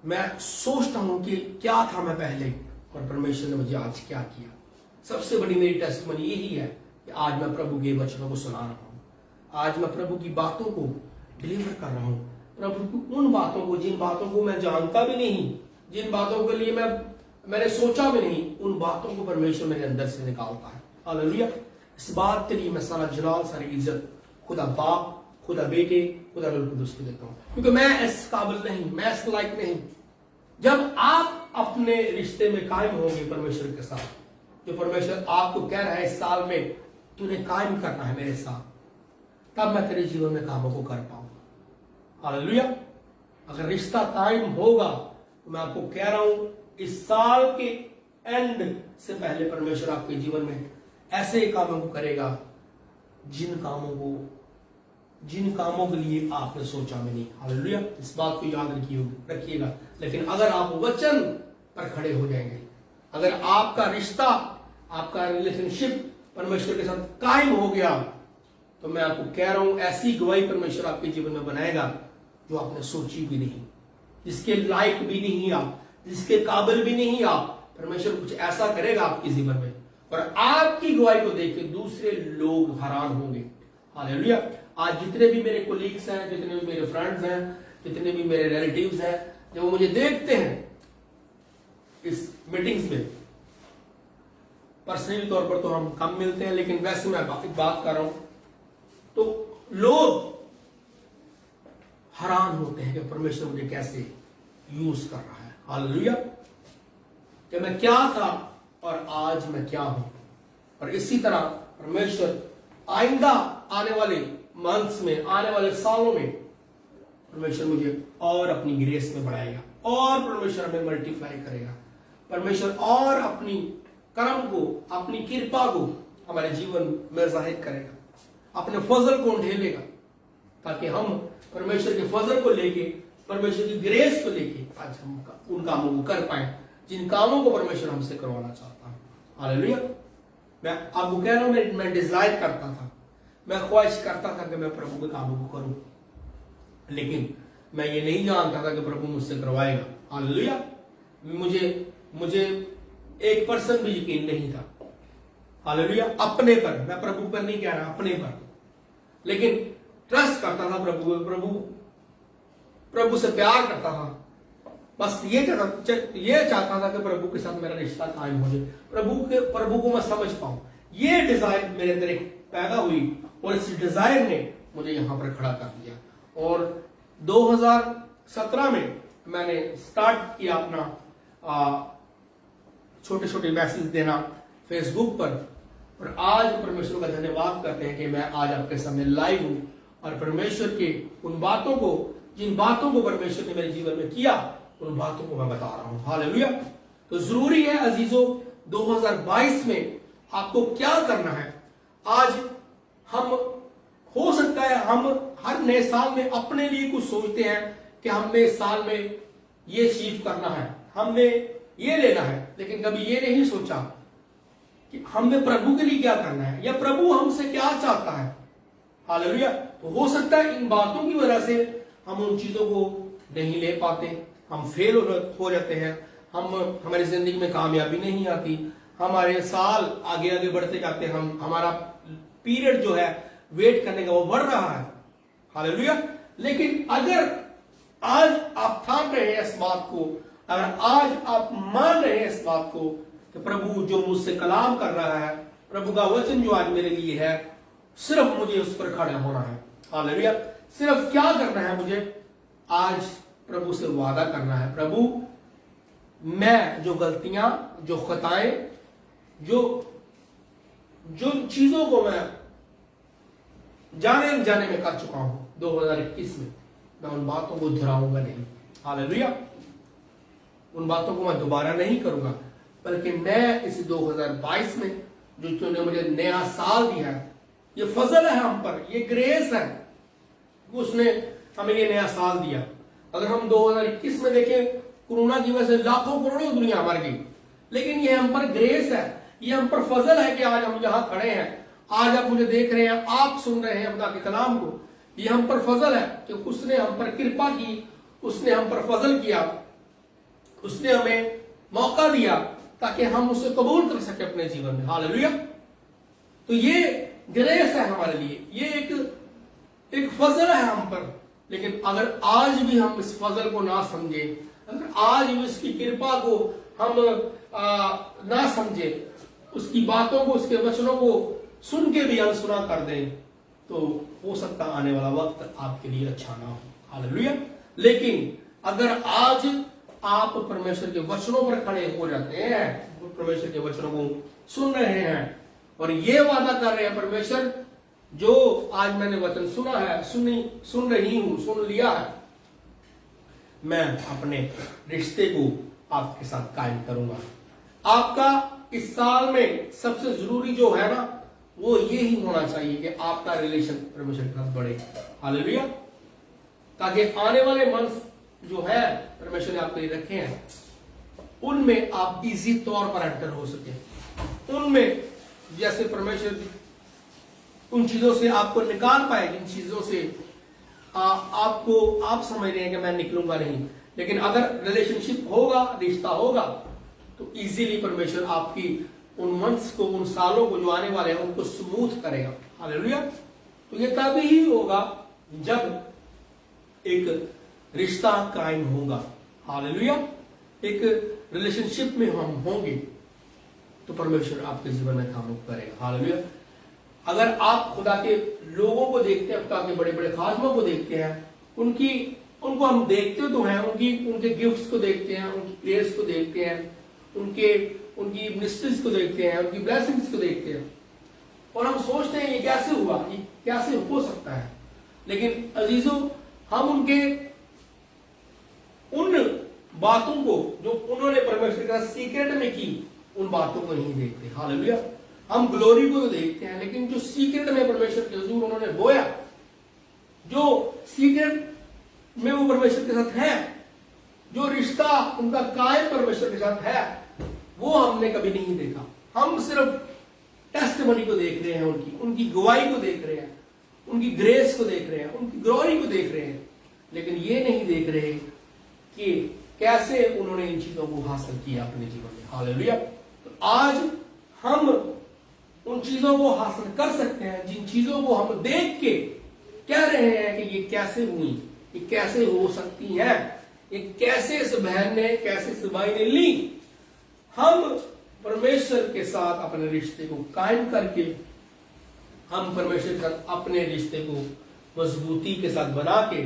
मैं सोचता हूं कि क्या था मैं पहले और परमेश्वर ने मुझे आज क्या किया। सबसे बड़ी मेरी टेस्टिमनी यही है कि आज मैं प्रभु के वचनों को सुना रहा हूं, आज मैं प्रभु की बातों को डिलीवर कर रहा हूं, प्रभु की उन बातों को जिन बातों को मैं जानता भी नहीं, जिन बातों के लिए मैंने सोचा भी नहीं, उन बातों को परमेश्वर मेरे अंदर से निकालता है। हालेलुया। इस बात के लिए मैं सारा जलाल, सारी इज्जत खुदा बाप, खुदा बेटे, खुदा रूह कुदूस को देता हूं, क्योंकि मैं इस काबिल नहीं, मैं इस लायक नहीं। जब आप अपने रिश्ते में कायम होंगे परमेश्वर के साथ, जो परमेश्वर आपको कह रहा है इस साल में तूने कायम करना है मेरे साथ, तब मैं तेरे जीवन में कामों को कर पाऊंगा। हालेलुया। अगर रिश्ता कायम होगा तो मैं आपको कह रहा हूं इस साल के एंड से पहले परमेश्वर आपके जीवन में ऐसे कामों को करेगा जिन कामों के लिए आपने सोचा भी नहीं। हालेलुया। इस बात को याद रखिएगा। लेकिन अगर आप वचन पर खड़े हो जाएंगे, अगर आपका रिश्ता, आपका रिलेशनशिप परमेश्वर के साथ कायम हो गया, तो मैं आपको कह रहा हूं ऐसी गवाही परमेश्वर आपके जीवन में बनाएगा जो आपने सोची भी नहीं, जिसके लायक भी नहीं आप, जिसके काबिल भी नहीं आप। परमेश्वर कुछ ऐसा करेगा आपके जीवन में और आपकी गवाही को देख के दूसरे लोग हैरान होंगे। हालेलुया। आज जितने भी मेरे कोलीग्स हैं, जितने भी मेरे फ्रेंड्स हैं, जितने भी मेरे रिलेटिव्स हैं, जब वो मुझे देखते हैं इस मीटिंग्स में, पर्सनली तौर पर तो हम कम मिलते हैं, लेकिन वैसे मैं बात कर रहा हूं, तो लोग हैरान होते हैं कि परमेश्वर मुझे कैसे यूज कर रहा है। हालेलुया। कि मैं क्या था और आज मैं क्या हूं। और इसी तरह परमेश्वर आइंदा आने वाले मंथ्स में, आने वाले सालों में परमेश्वर मुझे और अपनी ग्रेस में बढ़ाएगा, और परमेश्वर हमें मल्टीप्लाई करेगा। परमेश्वर और अपनी कर्म को, अपनी कृपा को हमारे जीवन में जाहिर करेगा, अपने फजल को ढेलेगा, ताकि हम परमेश्वर के फजल को लेके, परमेश्वर की ग्रेस को लेके आज हम उन कामों को कर पाए जिन कामों को परमेश्वर हमसे करवाना चाहता है। हालेलुया। मैं आपको कह रहा हूं, मैं डिजायर करता था, मैं ख्वाहिश करता था कि मैं प्रभु के कामों को करूं, लेकिन मैं ये नहीं जानता था कि प्रभु मुझसे करवाएगा। हालेलुया। मुझे 1% भी यकीन नहीं था। हालेलुया। अपने पर, मैं प्रभु पर नहीं कह रहा, अपने पर, लेकिन ट्रस्ट करता था प्रभु से प्यार करता था। बस ये चाहता था कि प्रभु के साथ मेरा रिश्ता कायम हो जाए, प्रभु को मैं समझ पाऊं। ये डिजायर मेरे अंदर पैदा हुई और इस डिजायर ने मुझे यहां पर खड़ा कर दिया। और 2017 में मैंने स्टार्ट किया अपना छोटे छोटे मैसेज देना फेसबुक पर, और आज परमेश्वर का धन्यवाद करते हैं कि मैं आज आपके सामने लाइव हूं और परमेश्वर के उन बातों को, जिन बातों को परमेश्वर ने मेरे जीवन में किया, उन बातों को मैं बता रहा हूं। हालेलुया। तो जरूरी है अजीजों, 2022 में आपको क्या करना है। आज हम, हो सकता है हम हर नए साल में अपने लिए कुछ सोचते हैं कि हमने इस साल में ये अचीव करना है, हमने ये लेना है, लेकिन कभी ये नहीं सोचा कि हमने प्रभु के लिए क्या करना है या प्रभु हमसे क्या चाहता है। हालेलुया। तो हो सकता है इन बातों की वजह से हम उन चीजों को नहीं ले पाते, हम फेल हो जाते हैं, हमारी जिंदगी में कामयाबी नहीं आती, हमारे साल आगे आगे बढ़ते जाते हैं, हमारा पीरियड जो है वेट करने का वो बढ़ रहा है, हालेलुया। लेकिन अगर आज आप ठान रहे हैं इस बात को, अगर आज आप मान रहे हैं इस बात को कि प्रभु जो मुझसे कलाम कर रहा है, प्रभु का वचन जो आज मेरे लिए है, सिर्फ मुझे उस पर खड़ा होना है। हालेलुया। सिर्फ क्या करना है मुझे? आज प्रभु से वादा करना है, प्रभु मैं जो गलतियां, जो खताएं, जो चीजों को मैं जाने अनजाने में कर चुका हूं 2021 में, मैं उन बातों को दोहराऊंगा नहीं। हालेलुया। उन बातों को मैं दोबारा नहीं करूंगा, बल्कि मैं इस 2022 में जो तूने मुझे नया साल दिया है, ये फजल है हम पर, ये ग्रेस है, उसने हमें ये नया साल दिया। अगर हम 2021 में देखें, कोरोना की वजह से लाखों करोड़ों दुनिया मर गई, लेकिन ये हम पर ग्रेस है, ये हम पर फजल है कि आज हम यहां खड़े हैं, आज आप मुझे देख रहे हैं, आप सुन रहे हैं खुदा के कलाम को। ये हम पर फजल है कि उसने हम पर कृपा की, उसने हम पर फजल किया, उसने हमें मौका दिया ताकि हम उसे कबूल कर सके अपने जीवन में। हालेलुया। तो ये ग्रेस है हमारे लिए, ये एक फजल है हम पर। लेकिन अगर आज भी हम इस फजल को ना समझे, अगर आज भी उसकी कृपा को हम ना समझे, उसकी बातों को, उसके वचनों को सुन के भी अनसुना कर दें, तो हो सकता आने वाला वक्त आपके लिए अच्छा ना हो। हालेलुया। लेकिन अगर आज आप परमेश्वर के वचनों पर खड़े हो जाते हैं, परमेश्वर के वचनों को सुन रहे हैं और ये वादा कर रहे हैं, परमेश्वर जो आज मैंने वचन सुना है, सुन रही हूं, सुन लिया है, मैं अपने रिश्ते को आपके साथ कायम करूंगा। आपका इस साल में सबसे जरूरी जो है ना, वो ये ही होना चाहिए कि आपका रिलेशन परमेश्वर के साथ बढ़े। हालेलुया। ताकि आने वाले मंथ जो है परमेश्वर ने आपके लिए रखे हैं, उनमें आप इजी तौर पर एंटर हो सके। उनमें जैसे परमेश्वर उन चीजों से आपको निकाल पाए, जिन चीजों से आप समझ रहे हैं कि मैं निकलूंगा नहीं, लेकिन अगर रिलेशनशिप होगा, रिश्ता होगा, तो इजीली परमेश्वर आपकी उन मंथ्स को, उन सालों को जो आने वाले हैं, उनको स्मूथ करेगा। हालेलुया। तो ये तभी ही होगा जब एक रिश्ता कायम होगा। हालेलुया। एक रिलेशनशिप में हम होंगे तो परमेश्वर आपके जीवन में काम करेगा। हालेलुया। अगर आप खुदा के लोगों को देखते हैं, खुदा के बड़े बड़े खादमों को देखते हैं, उनको हम देखते तो हैं, उनके गिफ्ट्स को देखते हैं, उनकी प्रेयर्स को देखते हैं, उनकी मिनिस्ट्रीज को देखते हैं, उनकी ब्लेसिंग्स को देखते हैं, और हम सोचते हैं ये कैसे हुआ, ये कैसे हो सकता है। लेकिन अजीजों, हम उनके उन बातों को जो उन्होंने परमेश्वर का सीक्रेट में की, उन बातों को नहीं देखते। हालेलुया। हम ग्लोरी को तो देखते हैं, लेकिन जो सीक्रेट में परमेश्वर के हुजूर उन्होंने बोया, जो सीक्रेट में वो परमेश्वर के साथ है, जो रिश्ता उनका कायम परमेश्वर के साथ है, वो हमने कभी नहीं देखा। हम सिर्फ टेस्टिमनी को देख रहे हैं, उनकी गवाही को देख रहे हैं, उनकी ग्रेस को देख रहे हैं, उनकी ग्लोरी को देख रहे हैं, लेकिन ये नहीं देख रहे कि कैसे उन्होंने इन चीजों को हासिल किया अपने जीवन में। हालेलुया। तो आज हम उन चीजों को हासिल कर सकते हैं जिन चीजों को हम देख के कह रहे हैं कि ये कैसे हुई, ये कैसे हो सकती है, ये कैसे इस बहन ने, कैसे इस भाई ने ली। हम परमेश्वर के साथ अपने रिश्ते को कायम करके, हम परमेश्वर के साथ अपने रिश्ते को मजबूती के साथ बना के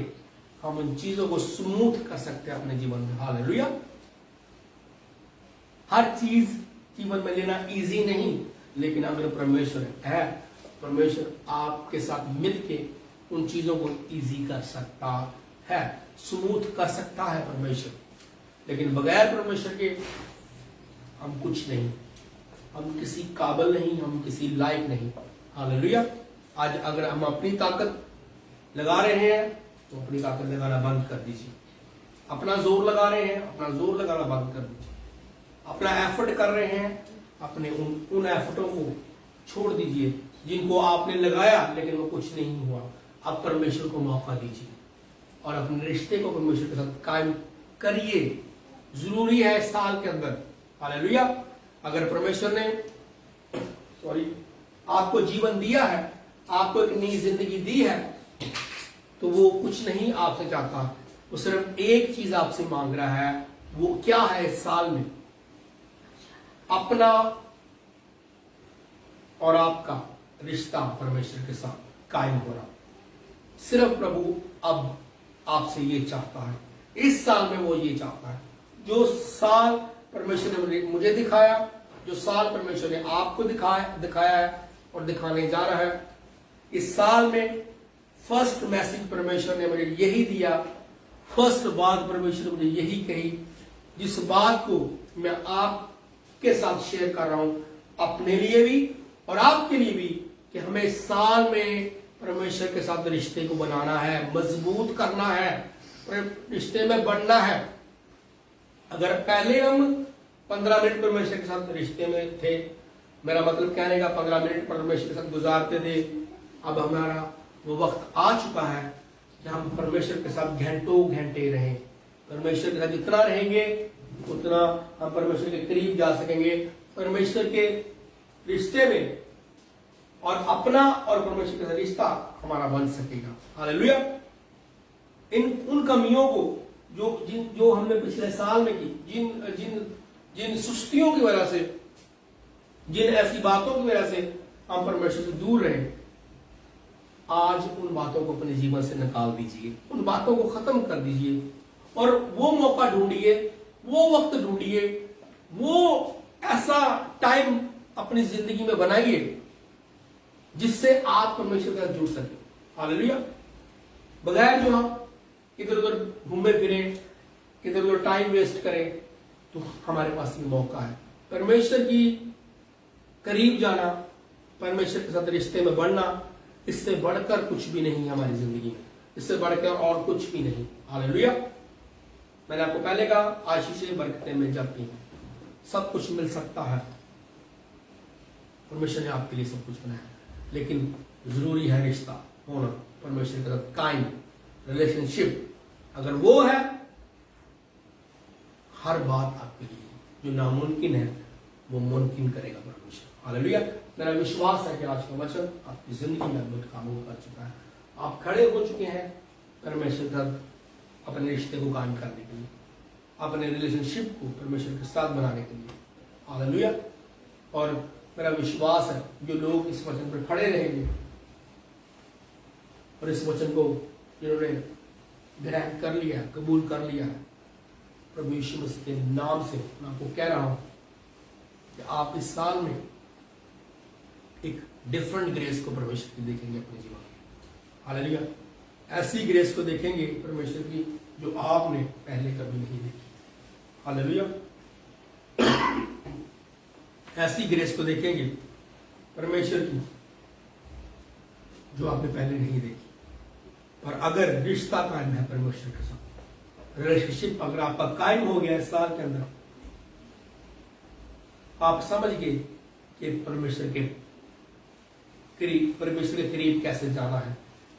हम उन चीजों को स्मूथ कर सकते हैं अपने जीवन में। हालेलुया। हर चीज जीवन में लेना इजी नहीं, लेकिन अगर परमेश्वर है, परमेश्वर आपके साथ मिलके उन चीजों को इजी कर सकता है, स्मूथ कर सकता है परमेश्वर। लेकिन बगैर परमेश्वर के हम कुछ नहीं, हम किसी काबिल नहीं, हम किसी लायक नहीं। हालेलुया। आज अगर हम अपनी ताकत लगा रहे हैं तो अपनी ताकत लगाना बंद कर दीजिए। अपना जोर लगा रहे हैं, अपना जोर लगाना बंद कर दीजिए। अपना एफर्ट कर रहे हैं, अपने उन एफर्टों को छोड़ दीजिए जिनको आपने लगाया लेकिन वो कुछ नहीं हुआ। आप परमेश्वर को मौका दीजिए और अपने रिश्ते को परमेश्वर के साथ कायम करिए। जरूरी है इस साल के अंदर। हालेलुया। अगर परमेश्वर ने आपको जीवन दिया है, आपको एक नई जिंदगी दी है, तो वो कुछ नहीं आपसे चाहता, वो सिर्फ एक चीज आपसे मांग रहा है। वो क्या है? इस साल में अपना और आपका रिश्ता परमेश्वर के साथ कायम हो रहा। सिर्फ प्रभु अब आपसे ये चाहता है, इस साल में वो ये चाहता है। जो साल परमेश्वर ने मुझे दिखाया, जो साल परमेश्वर ने आपको दिखाया है और दिखाने जा रहा है, इस साल में फर्स्ट मैसेज परमेश्वर ने मुझे यही दिया, फर्स्ट बात परमेश्वर ने मुझे यही कही, जिस बात को मैं आपके साथ शेयर कर रहा हूं, अपने लिए भी और आपके लिए भी, कि हमें इस साल में परमेश्वर के साथ रिश्ते को बनाना है, मजबूत करना है, रिश्ते में बढ़ना है। अगर पहले हम 15 मिनट परमेश्वर के साथ रिश्ते में थे, मेरा मतलब कहने का 15 मिनट परमेश्वर के साथ गुजारते थे, अब हमारा वो वक्त आ चुका है कि हम परमेश्वर के साथ घंटों घंटे रहें। परमेश्वर के साथ जितना रहेंगे उतना हम परमेश्वर के करीब जा सकेंगे, परमेश्वर के रिश्ते में, और अपना और परमेश्वर के साथ रिश्ता हमारा बन सकेगा। हालेलुया। उन कमियों को जो हमने पिछले साल में की, जिन सुस्तियों की वजह से, जिन ऐसी बातों की वजह से हम परमेश्वर से दूर रहे, आज उन बातों को अपने जीवन से निकाल दीजिए, उन बातों को खत्म कर दीजिए और वो मौका ढूंढिए, वो वक्त ढूंढिए, वो ऐसा टाइम अपनी जिंदगी में बनाइए जिससे आप परमेश्वर के साथ जुड़ सके। हालेलुया। बगैर जो हम इधर उधर घूमे फिरे, इधर उधर टाइम वेस्ट करें, तो हमारे पास ये मौका है परमेश्वर की करीब जाना, परमेश्वर के साथ रिश्ते में बढ़ना। इससे बढ़कर कुछ भी नहीं है हमारी जिंदगी में, इससे बढ़कर और कुछ भी नहीं। हालेलुया। मैंने आपको पहले कहा, आशीषें बरकतें मिल जाती हैं, सब कुछ मिल सकता है, परमेश्वर ने आपके लिए सब कुछ बनाया, लेकिन जरूरी है रिश्ता होना परमेश्वर के साथ, कायम रिलेशनशिप। अगर वो है, हर बात आपके लिए जो नामुमकिन है वो मुमकिन करेगा परमेश्वर। हालेलुया। मेरा विश्वास है कि आज का वचन आपकी जिंदगी में अद्भुत कामों कर चुका है। आप खड़े हो चुके हैं परमेश्वर के साथ अपने रिश्ते को कायम करने के लिए, अपने रिलेशनशिप को परमेश्वर के साथ बनाने के लिए। हालेलुया। और मेरा विश्वास है जो लोग इस वचन पर खड़े रहेंगे और इस वचन को जिन्होंने ग्रहण कर लिया, कबूल कर लिया है, प्रभु यीशु मसीह के नाम से मैं आपको कह रहा हूं कि आप इस साल में एक डिफरेंट ग्रेस को परमेश्वर की देखेंगे अपने जीवन में। हालेलुया। ऐसी ग्रेस को देखेंगे परमेश्वर की जो आपने पहले कभी नहीं देखी। हालेलुया। ऐसी ग्रेस को देखेंगे परमेश्वर की जो आपने पहले नहीं देखी। और अगर रिश्ता कायम है परमेश्वर के साथ, रिलेशनशिप अगर आपका कायम हो गया इस साल के अंदर, आप समझ गए कि परमेश्वर के करीब कैसे जाना है,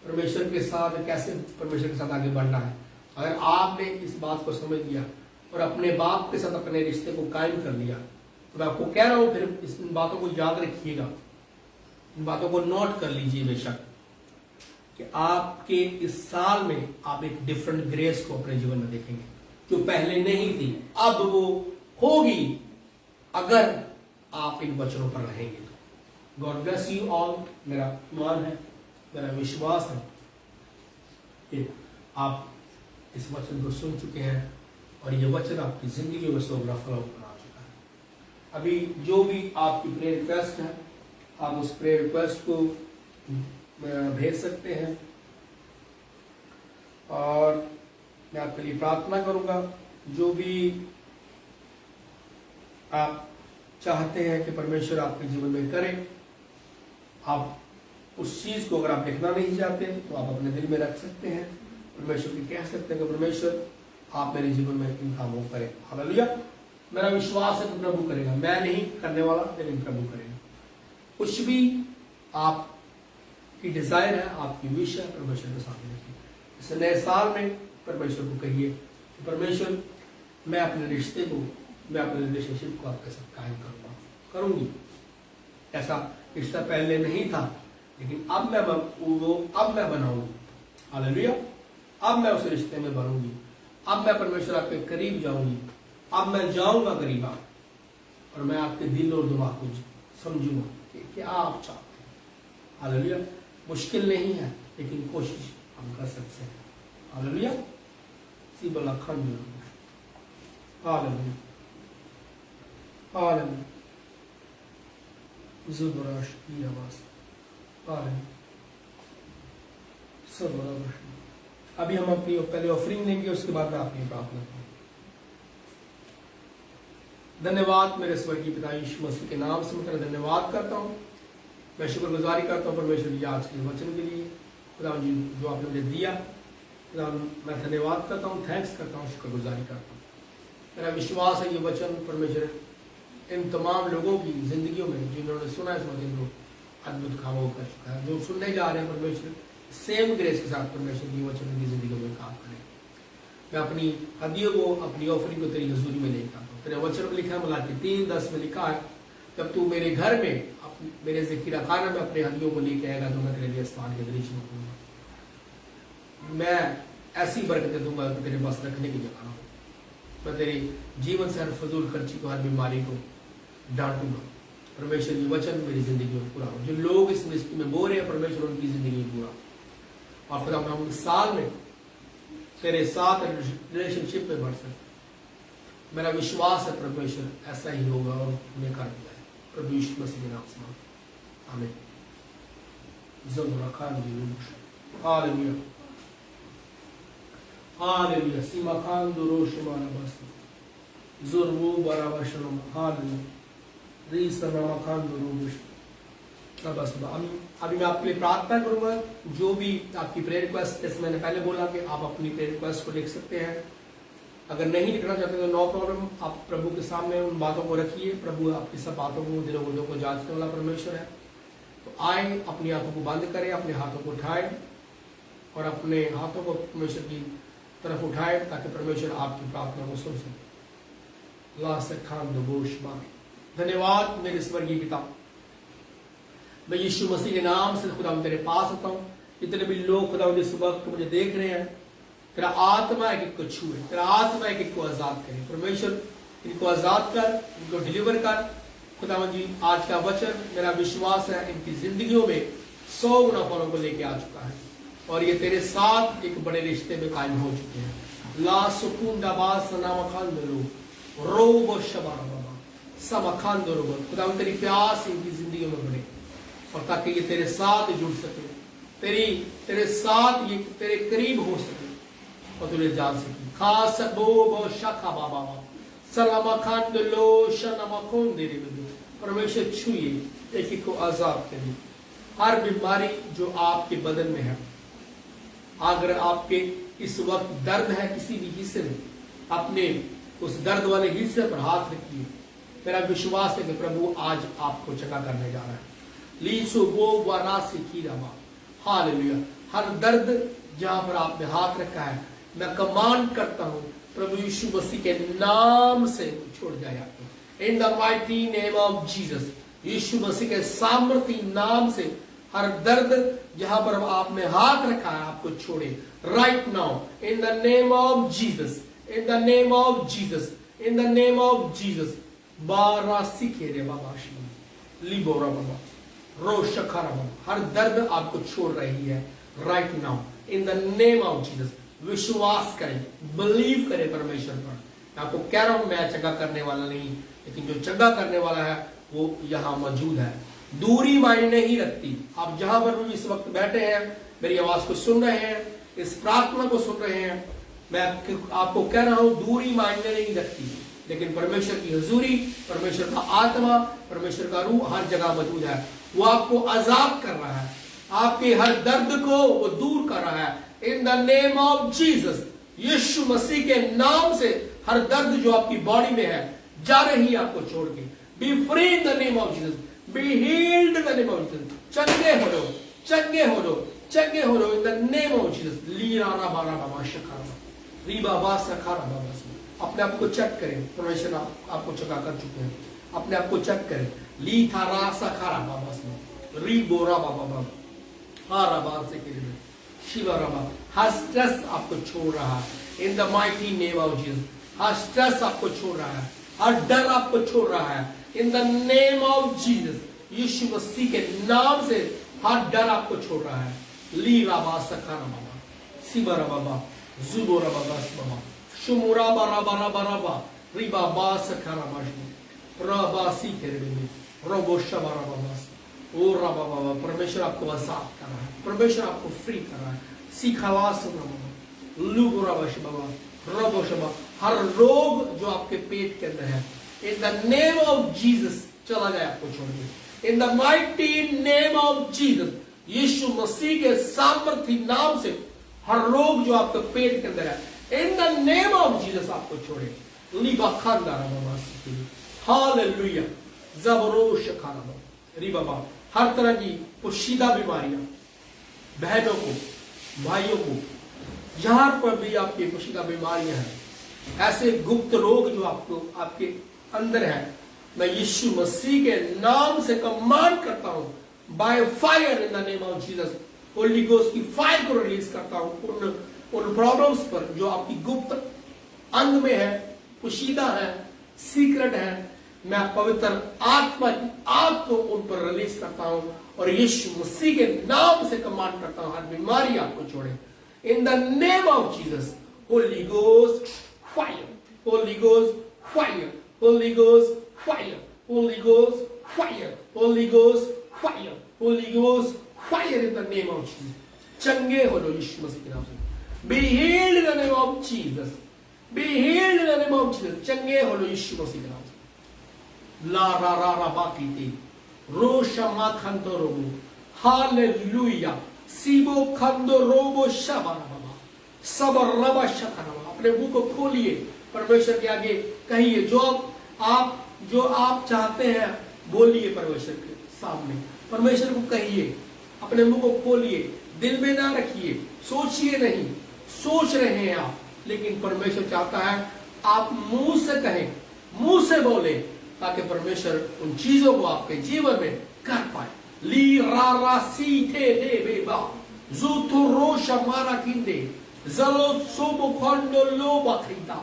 परमेश्वर के साथ कैसे परमेश्वर के साथ आगे बढ़ना है। अगर आपने इस बात को समझ लिया और अपने बाप के साथ अपने रिश्ते को कायम कर लिया, तो मैं आपको कह रहा हूं फिर इन बातों को याद रखिएगा, इन बातों को नोट कर लीजिए बेशक, कि आपके इस साल में आप एक डिफरेंट ग्रेस को अपने जीवन में देखेंगे जो पहले नहीं थी, अब वो होगी अगर आप इन वचनों पर रहेंगे। God bless you all. मेरा ईमान है, मेरा विश्वास है कि आप इस वचन को सुन चुके हैं और ये वचन आपकी जिंदगी में सोगरा फल बना चुका है। अभी जो भी आपकी प्रेयर रिक्वेस्ट है, आप उस प्रेयर रिक्वेस्ट को भेज सकते हैं और मैं आपके लिए प्रार्थना करूंगा। जो भी आप चाहते हैं कि परमेश्वर आपके जीवन में करे, आप उस चीज को अगर आप लिखना नहीं चाहते तो आप अपने दिल में रख सकते हैं, परमेश्वर की कह सकते हैं कि परमेश्वर आप मेरे जीवन में इन कामों को करें। हालेलुया। मेरा विश्वास है कि प्रभु करेगा, मैं नहीं करने वाला लेकिन प्रभु करेगा। कुछ भी आपकी डिजायर है, आपकी विश है, परमेश्वर के सामने रखिए। इस नए साल में परमेश्वर को कहिए कि परमेश्वर मैं अपने रिश्ते को, मैं अपने रिलेशनशिप को आपके साथ कायम करूंगी। ऐसा रिश्ता पहले नहीं था लेकिन अब मैं बनाऊंगी। हालेलुया। अब मैं उस रिश्ते में बनूंगी, अब मैं परमेश्वर आपके करीब जाऊंगी, अब मैं जाऊंगा करीब आप, और मैं आपके दिल और दिमाग को समझूंगा कि क्या आप चाहते हैं। हालेलुया। मुश्किल नहीं है, लेकिन कोशिश हम कर सकते हैं। हालेलुया। सीबला खंड। हालेलुया। हालेलुया। जुबराश की आवाज। हालेलुया। सब बराबर। अभी हम अपनी पहले ऑफरिंग लेंगे, उसके बाद मैं अपनी प्रार्थना करूंगा। धन्यवाद मेरे स्वर्गीय पिता यीशु मसीह के नाम से मैं तेरा धन्यवाद करता हूँ। मैं शुक्रगुजारी करता हूँ परमेश्वर जी आज के वचन के लिए, खुदा जी जो आपने मुझे दिया। खुदा मैं धन्यवाद करता हूँ, थैंक्स करता हूँ, शुक्रगुजारी करता हूँ। मेरा विश्वास है ये वचन परमेश्वर इन तमाम लोगों की जिंदगियों में जिन्होंने सुना इस वचन को अद्भुत काम कर चुका है। जो सुनने जा रहे हैं परमेश्वर सेम ग्रेस के साथ परमेश्वर की वचन की जिंदगी में काम करें। मैं अपनी हदियों को, अपनी ऑफरिंग को तेरी हजूरी में लेकर आता हूँ। तेरे वचन में लिखा है, मलाकी 3:10 में लिखा है, जब तू मेरे घर में मेरे ज़खीरा खाना में अपने हदियों को लेके आएगा तो मैं तेरे लिए आसमान के दृश्य में दूंगा। मैं ऐसी बरकतें दूंगा कि तेरे पास रखने की जगह हो। मैं तेरे जीवन से हर फजूल खर्ची को, हर बीमारी को डांटूंगा। परमेश्वर ये वचन मेरी जिंदगी में पूरा हो। जो लोग इस मिनिस्ट्री में बोल रहे हैं परमेश्वर उनकी जिंदगी में पूरा हो। और खुदा हम साल में तेरे साथ रिलेशनशिप में बढ़ सकते। मेरा विश्वास है परमेश्वर ऐसा ही होगा और उन्हें कर दिया है। प्रभु यीशु मसीह के नाम से आमीन। हालेलुया। हालेलुया। सीमा खान दुरोश मारा बस जुर्वो बराबर शलोम। हालेलुया। रीसना खान दुरोश। बस अभी मैं आपके लिए प्रार्थना करूंगा। जो भी आपकी प्रेयर रिक्वेस्ट, जैसे मैंने पहले बोला कि आप अपनी प्रेयर रिक्वेस्ट को लिख सकते हैं। अगर नहीं लिखना चाहते तो नो प्रॉब्लम, आप प्रभु के सामने उन बातों को रखिए। प्रभु आपकी सब बातों को, दिलों को जांचने वाला परमेश्वर है। तो आए, अपनी आंखों को बंद करें, अपने हाथों को उठाएं और अपने हाथों को परमेश्वर की तरफ उठाएं ताकि परमेश्वर आपकी प्रार्थना को सुन सके। ला से खान दोष बार। धन्यवाद मेरे स्वर्गीय पिता, मैं यीशु मसीह के नाम से खुदा तेरे पास आता हूँ। जितने भी लोग खुदा इस वक्त मुझे देख रहे हैं, तेरा आत्मा एक को छुए, तेरा आत्मा एक को आजाद करे। परमेश्वर इनको आजाद कर, इनको डिलीवर कर। खुदा जी आज का वचन मेरा विश्वास है इनकी जिंदगियों में 100 गुना फलों को लेके आ चुका है और ये तेरे साथ एक बड़े रिश्ते में कायम हो चुके हैं। ला सुकून दबास नामखान दो रोब शबारा समखान दो रोब। खुदा तेरी प्यास इनकी जिंदगियों में बढ़े और ताकि ये तेरे साथ जुड़ सके, तेरे साथ ये तेरे करीब हो सके और तुझे जान सके। खास बो शाखा बाबा सलामा खान दो शनमा कौन दे रही। परमेश्वर छुए एक को आजाद करिए। हर बीमारी जो आपके बदन में है, अगर आपके इस वक्त दर्द है किसी भी हिस्से में, अपने उस दर्द वाले हिस्से पर हाथ रखिए। मेरा विश्वास है कि प्रभु आज आपको चंगा करने जा रहा है। लीसो वो वारासी की रमा। हालेलुया। हर दर्द जहां पर आपने हाथ रखा है, मैं कमांड करता हूं प्रभु यीशु मसीह के नाम से छोड़ जाए आपको। In the mighty name of Jesus. यीशु मसीह के सामर्थी नाम से हर दर्द जहां पर आपने हाथ रखा है आपको छोड़े right now in the name of Jesus. In the name of Jesus. In the name of Jesus. बारासी खेरे बाबा लिबोरा बाबा रोशखरा बाबा। हर दर्द आपको छोड़ रही है right now in the name of Jesus. विश्वास करें, बिलीव करें परमेश्वर पर। मैं आपको कह रहा हूं मैं चंगा करने वाला नहीं, लेकिन जो चंगा करने वाला है वो यहां मौजूद है। दूरी मायने नहीं रखती। आप जहां पर भी इस वक्त बैठे हैं, मेरी आवाज को सुन रहे हैं, इस प्रार्थना को सुन रहे हैं, मैं आपको कह रहा हूं दूरी मायने नहीं रखती, लेकिन परमेश्वर की हुजूरी, परमेश्वर का आत्मा, परमेश्वर का रूह हर जगह मौजूद है। वो आपको आजाद कर रहा है, आपके हर दर्द को वो दूर कर रहा है। In the name of Jesus. यीशु मसीह के नाम से हर दर्द जो आपकी बॉडी में है जा रही है आपको छोड़ के। Be free in the name of Jesus. Be healed in the name of Jesus. चंगे हो लो, चंगे हो लो, चंगे हो लो in the name of Jesus. लीराना बारा बाबा शखारा रीबा बा सखारा बाबा। अपने आप को चेक करें, परमेश्वर आपको चंगा कर चुके हैं। अपने आप को चेक करें। ली था रा सखारा बाबा री बोरा बाबा बाबा हा रबा से शिवा रबा हर स्ट्रेस आपको छोड़ रहा है in the mighty name of Jesus. Her stress आपको छोड़ रहा है, हर डर आपको छोड़ रहा है in the name of Jesus. यीशु मसीह के नाम से हर डर आपको छोड़ रहा है। ली राबा सकारा बाबा सिबरा बाबा जुबोरा बाबा बाबा शुमुरा बारा बारा बारा रिबा बा सकारा बाजू रबा सी केरे रोबो शबारा बाबा ओ रबा बाबा। परमेश्वर आपको आजाद कर रहा है, परमेश्वर आपको फ्री कर रहा है। सीखावास बाबा लुबोरा बाबा रबो शबा। हर रोग जो आपके पेट के अंदर है in the name of Jesus चला जाए आपको छोड़ के in the mighty name of Jesus. यीशु मसीह के सामर्थी नाम से हर रोग जो आपके पेट के अंदर है in the name of Jesus आपको छोड़े। लीबा खानदारा बाबा हालेलुया जबरोश खाना री बाबा। हर तरह की पोशीदा बीमारियां बहनों को भाइयों को जहां पर भी आपकी पोशीदा बीमारियां हैं, ऐसे गुप्त रोग जो आपको आपके अंदर है, मैं यीशु मसीह के नाम से कमांड करता हूं by fire in the name of Jesus. Holy ghost की फायर को रिलीज करता हूं उन प्रॉब्लम्स पर जो आपकी गुप्त अंग में है, पोशीदा है, सीक्रेट है। मैं पवित्र आत्मा की आग को उन पर रिलीज करता हूं और यीशु मसीह के नाम से कमांड करता हूं हर बीमारी आपको छोड़े in the name of Jesus. Holy ghost fire, holy ghost fire, holy ghost fire, holy ghost fire, holy ghost fire, holy ghost fire in the name of Jesus. चंगे हो लो यीशु मसीह के नाम से। Be healed in the name of Jesus, be healed in the name of Jesus. चंगे हो लो यीशु मसीह के नाम से। ला रा रा रा बाकी थी Roshma खंदो robo hallelujah SIBO खंदो robo शबारा बाबा सबर रबा शखरा। अपने मुंह को खोलिए, परमेश्वर के आगे कहिए जो आप चाहते हैं, बोलिए परमेश्वर के सामने। परमेश्वर को कहिए, अपने मुंह को खोलिए, दिल में ना रखिए, सोचिए नहीं। सोच रहे हैं आप, लेकिन परमेश्वर चाहता है आप मुंह से कहें, मुंह से बोले, ताकि परमेश्वर उन चीजों को आपके जीवन में कर पाए। ली रा रा सी थे दे बेबा जुथु रोशा मारा किंदे जलो सोबो खंडो लो बखरीदा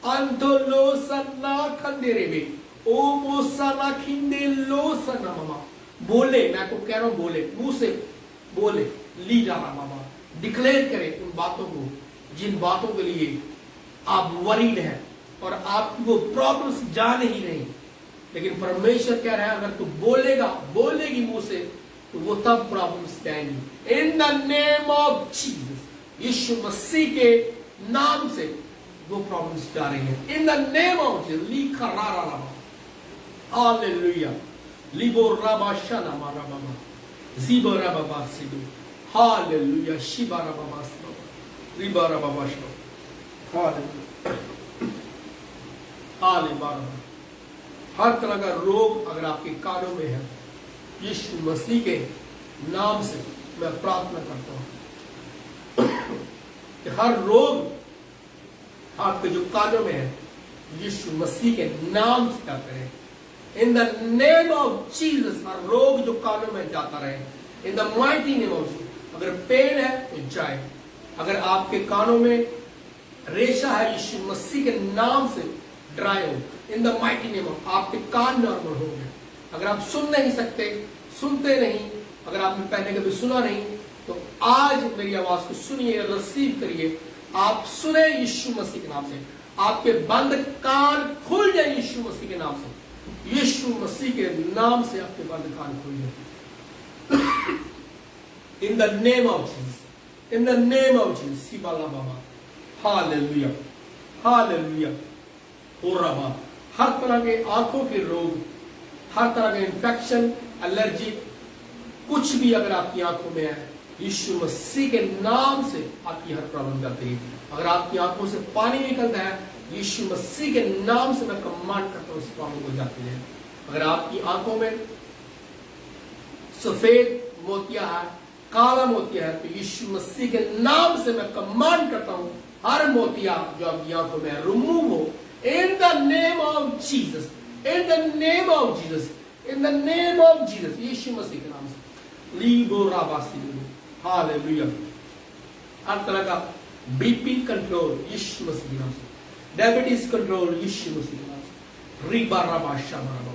अंतो लो सन्ना खंडे रे बे ओ मो सना खिंदे लो सना मामा। बोले, मैं आपको कह रहा हूं बोले, मुंह से बोले। ली जा रहा मामा, डिक्लेयर करें उन बातों को जिन बातों के लिए आप वरीड हैं और आपकी वो प्रॉब्लम्स जा नहीं रही, लेकिन परमेश्वर कह रहा है अगर तू बोलेगा, बोलेगी मुंह से, तो वो तब प्रॉब्लम्स जाएंगी। In the name of Jesus, यीशु मसीह के नाम से वो प्रॉब्लम्स जा रही है। In the name of Jesus. लिखा रा रा रा हालेलुया लिबो राबा शना मारा बाबा जीबो रा बाबा सिबो हालेलुया शिबा रा बाबा सिबो रिबा रा बाबा शिबो हालेलुया हालेलुया। हर तरह का रोग अगर आपके कानों में है, यीशु मसीह के नाम से मैं प्रार्थना करता हूं कि हर रोग आपके जो कानों में है, यीशु मसीह के नाम से जाते रहे। In the name of Jesus. हर रोग जो कानों में जाता रहे in the mighty name of Jesus. अगर पेन है तो जाए। अगर आपके कानों में रेशा है, यीशु मसीह के नाम से ड्राई हो in the mighty name of. आपके कान नॉर्मल हो गए। अगर आप सुन नहीं सकते, सुनते नहीं, अगर आपने पहले कभी सुना नहीं, तो आज मेरी आवाज को सुनिए, रिसीव करिए। आप सुने यीशु मसीह के नाम से, आपके बंद कान खुल जाए यीशु मसीह के नाम से। यीशु मसीह के नाम से आपके बंद कान खुल जाए in the name of Jesus, in the name of Jesus. सिबाला बाबा हालेलुया हालेलुया हो रहा। हर तरह के आंखों के रोग, हर तरह के इंफेक्शन, एलर्जी, कुछ भी अगर आपकी आंखों में है, यीशु मसीह के नाम से आपकी हर प्रॉब्लम जाती है। अगर आपकी आंखों से पानी निकलता है, यीशु मसीह के नाम से मैं कमांड करता हूं उस प्रॉब्लम को जाती है। अगर आपकी आंखों में सफेद मोतिया है, काला मोतिया है, तो यीशु मसीह के नाम से मैं कमांड करता हूं हर मोतिया जो आपकी आंखों में है रिमूव हो in the name of Jesus, in the name of Jesus, in the name of Jesus. यीशु मसीह के नाम से लीबो राबासी हालेलुया हर तरह का बीपी कंट्रोल यीशु मसीह के नाम से, डायबिटीज कंट्रोल यीशु मसीह के नाम से, रीबा राबा शाबा राबा।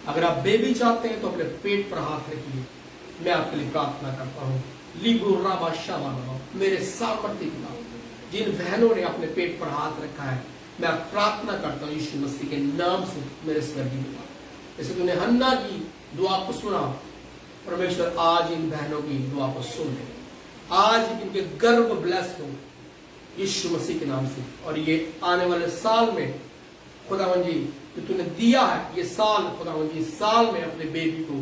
अगर आप बेबी चाहते हैं तो अपने पेट पर हाथ रखिए, मैं आपके लिए प्रार्थना करता हूँ। लीबो राबा शाबा राबा। मेरे सामर्थ्य पिता, जिन बहनों ने अपने पेट पर हाथ रखा है, मैं प्रार्थना करता हूँ यीशु मसीह के नाम से, मेरे स्वर्गीय पिता, जैसे तूने हन्ना की दुआ को सुना, परमेश्वर आज इन बहनों की दुआ को सुन ले। आज इनके गर्भ ब्लेस हो यीशु मसीह के नाम से, और ये आने वाले साल में खुदावन जी जो तूने दिया है, ये साल खुदावन जी साल में अपने बेबी को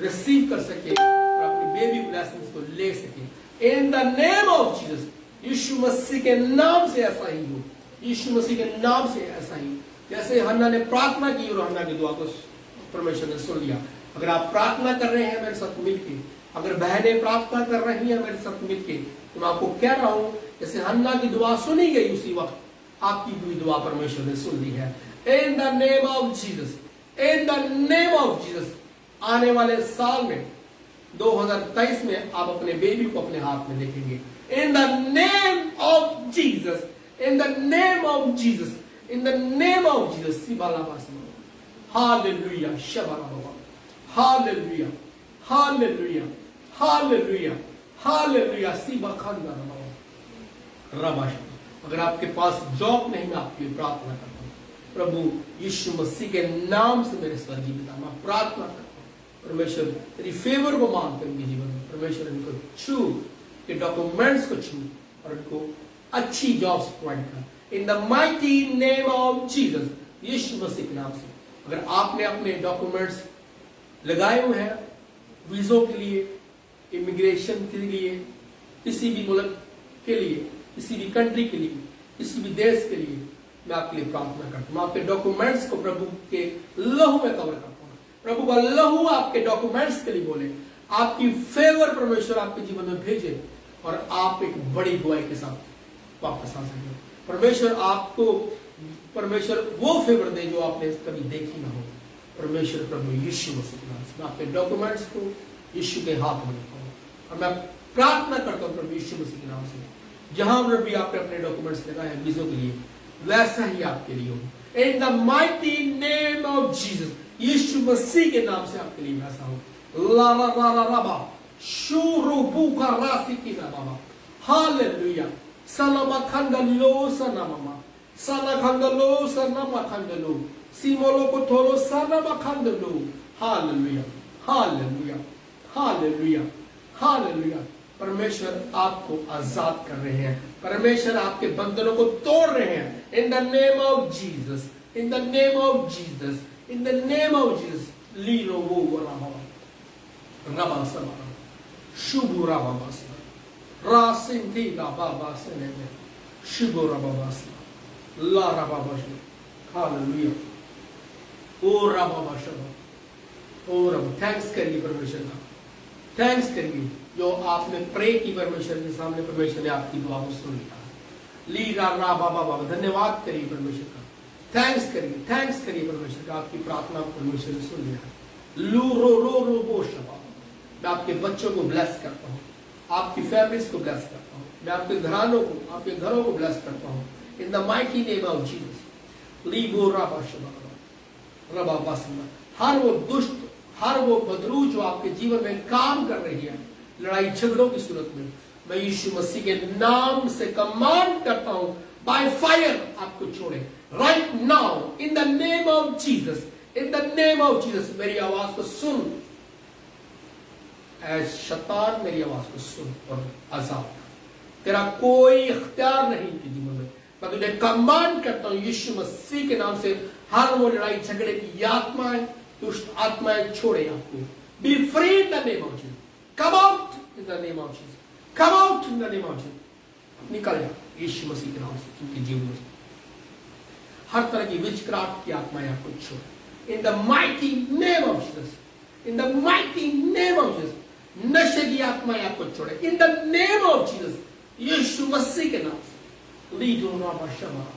रिसीव कर सके और अपनी बेबी ब्लेसिंग्स को ले सके। In the name of Jesus, यीशु मसीह के नाम से ऐसा ही हो, यीशु मसीह के नाम से ऐसा ही। जैसे हन्ना ने प्रार्थना की और हन्ना की दुआ को परमेश्वर ने सुन लिया। अगर आप प्रार्थना कर रहे हैं मेरे साथ मिलके, अगर बहनें प्रार्थना कर रही हैं मेरे साथ मिलके, तो मैं आपको कह रहा हूं जैसे हन्ना की दुआ सुनी गई उसी वक्त आपकी भी दुआ परमेश्वर ने सुन ली है। In the name of Jesus, in the name of Jesus, आने वाले साल में 2023 में आप अपने बेबी को अपने हाथ में देखेंगे। In the name of Jesus, in the name of Jesus, in the name of Jesus. Hallelujah शबा, हालेलुया हालेलुया हालेलुया हालेलुया। अगर आपके पास जॉब नहीं, मैं आपके लिए प्रार्थना करता हूँ। प्रभु यीशु मसीह के नाम से मेरे स्वर्गीय पिता, मैं प्रार्थना करता हूँ परमेश्वर तेरी फेवर को मांगते उनके जीवन में, परमेश्वर इनको छू, के डॉक्यूमेंट्स को छू और इनको अच्छी जॉब्स प्रोवाइड कर। In the mighty name of Jesus, यीशु मसीह के नाम से। अगर आपने अपने डॉक्यूमेंट्स लगाए हुए हैं वीजों के लिए, इमिग्रेशन के लिए, किसी भी मुल्क के लिए, किसी भी कंट्री के लिए, किसी भी देश के लिए, मैं आपके लिए प्रार्थना करता हूँ। मैं आपके डॉक्यूमेंट्स को प्रभु के लहू में कवर करता हूँ। प्रभु का लहू आपके डॉक्यूमेंट्स के लिए बोले, आपकी फेवर परमेश्वर आपके जीवन में भेजे और आप एक बड़ी दुआई के साथ वापस आ सके। परमेश्वर आपको, परमेश्वर वो फेवर दे जो आपने कभी देखी ना हो। परमेश्वर प्रभु यीशु मसीह के नाम से मैं आपके डॉक्यूमेंट्स को यीशु के हाथ में रखता हूँ और मैं प्रार्थना करता हूँ प्रभु यीशु मसीह के नाम से, जहां पर भी आपने अपने डॉक्यूमेंट्स लगाए हैं वीजों के लिए, वैसा ही आपके लिए हो। In the mighty name of Jesus, यीशु मसीह के नाम से आपके लिए वैसा हो। ला ला ला ला ला बा शुरू बुका राशि की ना बाबा। हालेलुया। सलामा खंडलो सनामा, सना खंडलो सनामा खंडलो, सीमोलो को थोलो सनामा खंडलो। Hallelujah hallelujah hallelujah hallelujah. परमेश्वर आपको आजाद कर रहे हैं, परमेश्वर आपके बंधनों को तोड़ रहे हैं। In the name of Jesus, in the name of Jesus, in the name of Jesus. लीरो वो रबा समा शुभ रबा बसना रासिंदी रबा बसने में शुभ रबा बसना ला रबा बसना। हालेलुया। ओ रबा बसना, ओ रब। थैंक्स करिए परमेश्वर का, थैंक्स करिए जो आपने प्रे की परमेश्वर के सामने, परमेश्वर ने आपकी दुआ को सुन लिया। ली रा रा बाबा बाबा, धन्यवाद करिए परमेश्वर का, थैंक्स करिए परमेश्वर का, आपकी प्रार्थना को परमेश्वर ने सुन लिया। लू रो रो रो बो शबा। मैं आपके बच्चों को ब्लेस करता हूँ, आपकी फैमिलीज को ब्लेस करता हूँ, मैं आपके घरानों को, आपके घरों को ब्लेस करता हूँ। In the mighty name of Jesus. ली बो राबा शबा रबा बसना। हर वो दुष्ट, हर वो बदरू जो आपके जीवन में काम कर रही है लड़ाई झगड़ों की सूरत में, मैं यीशु मसीह के नाम से कमांड करता हूं, बाय फायर आपको छोड़े right now in the name of Jesus, in the name of Jesus. मेरी आवाज को सुन, ऐ शैतान मेरी आवाज को सुन और आजाद। तेरा कोई इख्तियार नहीं के जीवन में। मैं तुझे कमांड करता हूं यीशु मसीह के नाम से, हर वो लड़ाई झगड़े की आत्माएं, दुष्ट आत्माएं छोड़े आपको। B free in the name of Jesus. Come out in the name of Jesus. Come out in the name of Jesus. निकल जा यीशु मसीह के नाम से तुमके जीवन में। हर तरह की विचक्राफ्ट की आत्माएं आपको छोड़े। In the mighty name of Jesus. In the mighty name of Jesus. नशे की आत्माएं आपको छोड़े। In the name of Jesus. यीशु मसीह के नाम से। लीडो रबा शबा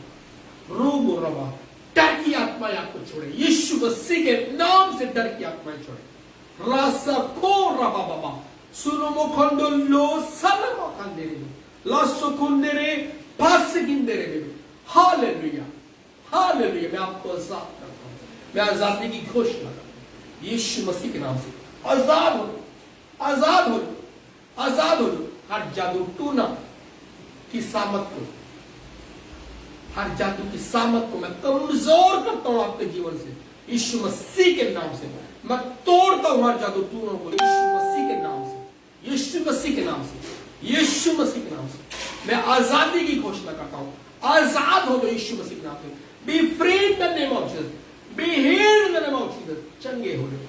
रूबो रबा। डर की आत्माएं आपको छोड़े। यीशु मसीह के नाम से डर की आत्माएं छोड़े। रासा को रबा बाबा सुनो मुखंडो लो सलम खंडेरे लसुकुंदेरे फासिकिंदेरे बेबी। Hallelujah, hallelujah. मैं आपको आजाद करता हूं, मैं आजादी की घोषणा करता हूं यीशु मसीह के नाम से। आजाद हो, आजाद हो, आजाद हो। हर जादू टूना की सामत को, हर जादू की सामत को मैं कमजोर करता हूं आपके जीवन से यीशु मसीह के नाम से। मैं तोड़ता हूं हर जादू टूनों को यीशु मसीह के नाम से, यीशु मसीह के नाम से, यीशु मसीह के नाम से। मैं आजादी की घोषणा करता हूं, आजाद हो गए यीशु मसीह के नाम से। Be free in the name of Jesus, be healed in the name of Jesus. चंगे हो गए।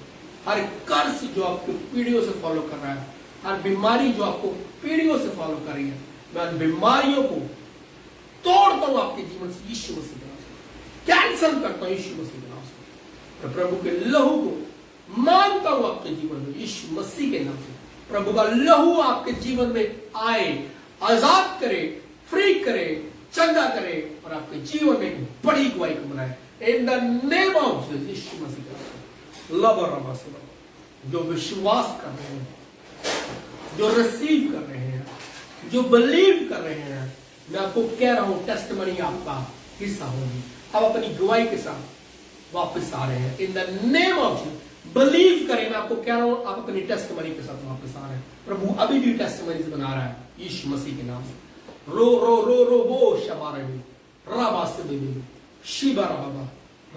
हर कर्ज जो आपको पीढ़ियों से फॉलो कर रहा है, हर बीमारी जो आपको पीढ़ियों से फॉलो कर रही है, मैं उन बीमारियों को तोड़ता हूं आपके जीवन से यीशु मसीह के नाम से। कैंसल करता हूं यीशु मसीह के नाम से। प्रभु के लहू को मानता हूं आपके जीवन में यीशु मसीह के नाम से। प्रभु का लहू आपके जीवन में आए, आजाद करे, फ्री करे, चंगा करे और आपके जीवन में एक बड़ी गवाही को बनाए in the name of Jesus, यीशु मसीह के नाम से। लव रबा से जो विश्वास कर रहे हैं, जो रिसीव कर रहे हैं, जो बिलीव कर रहे हैं, मैं आपको कह रहा हूं टेस्टिमनी आपका हिस्सा होगी। अब अपनी गवाही के साथ वापस आ रहे हैं in the name of Jesus. Believe करें, मैं आपको कह रहा हूं आप अपनी टेस्टिमनी के साथ वापस आ रहे हैं। प्रभु अभी भी टेस्टिमनी बना रहा है यीशु मसीह के नाम से। रो रो रो रो वो शबारवी रबा से बेबी शिबा रबा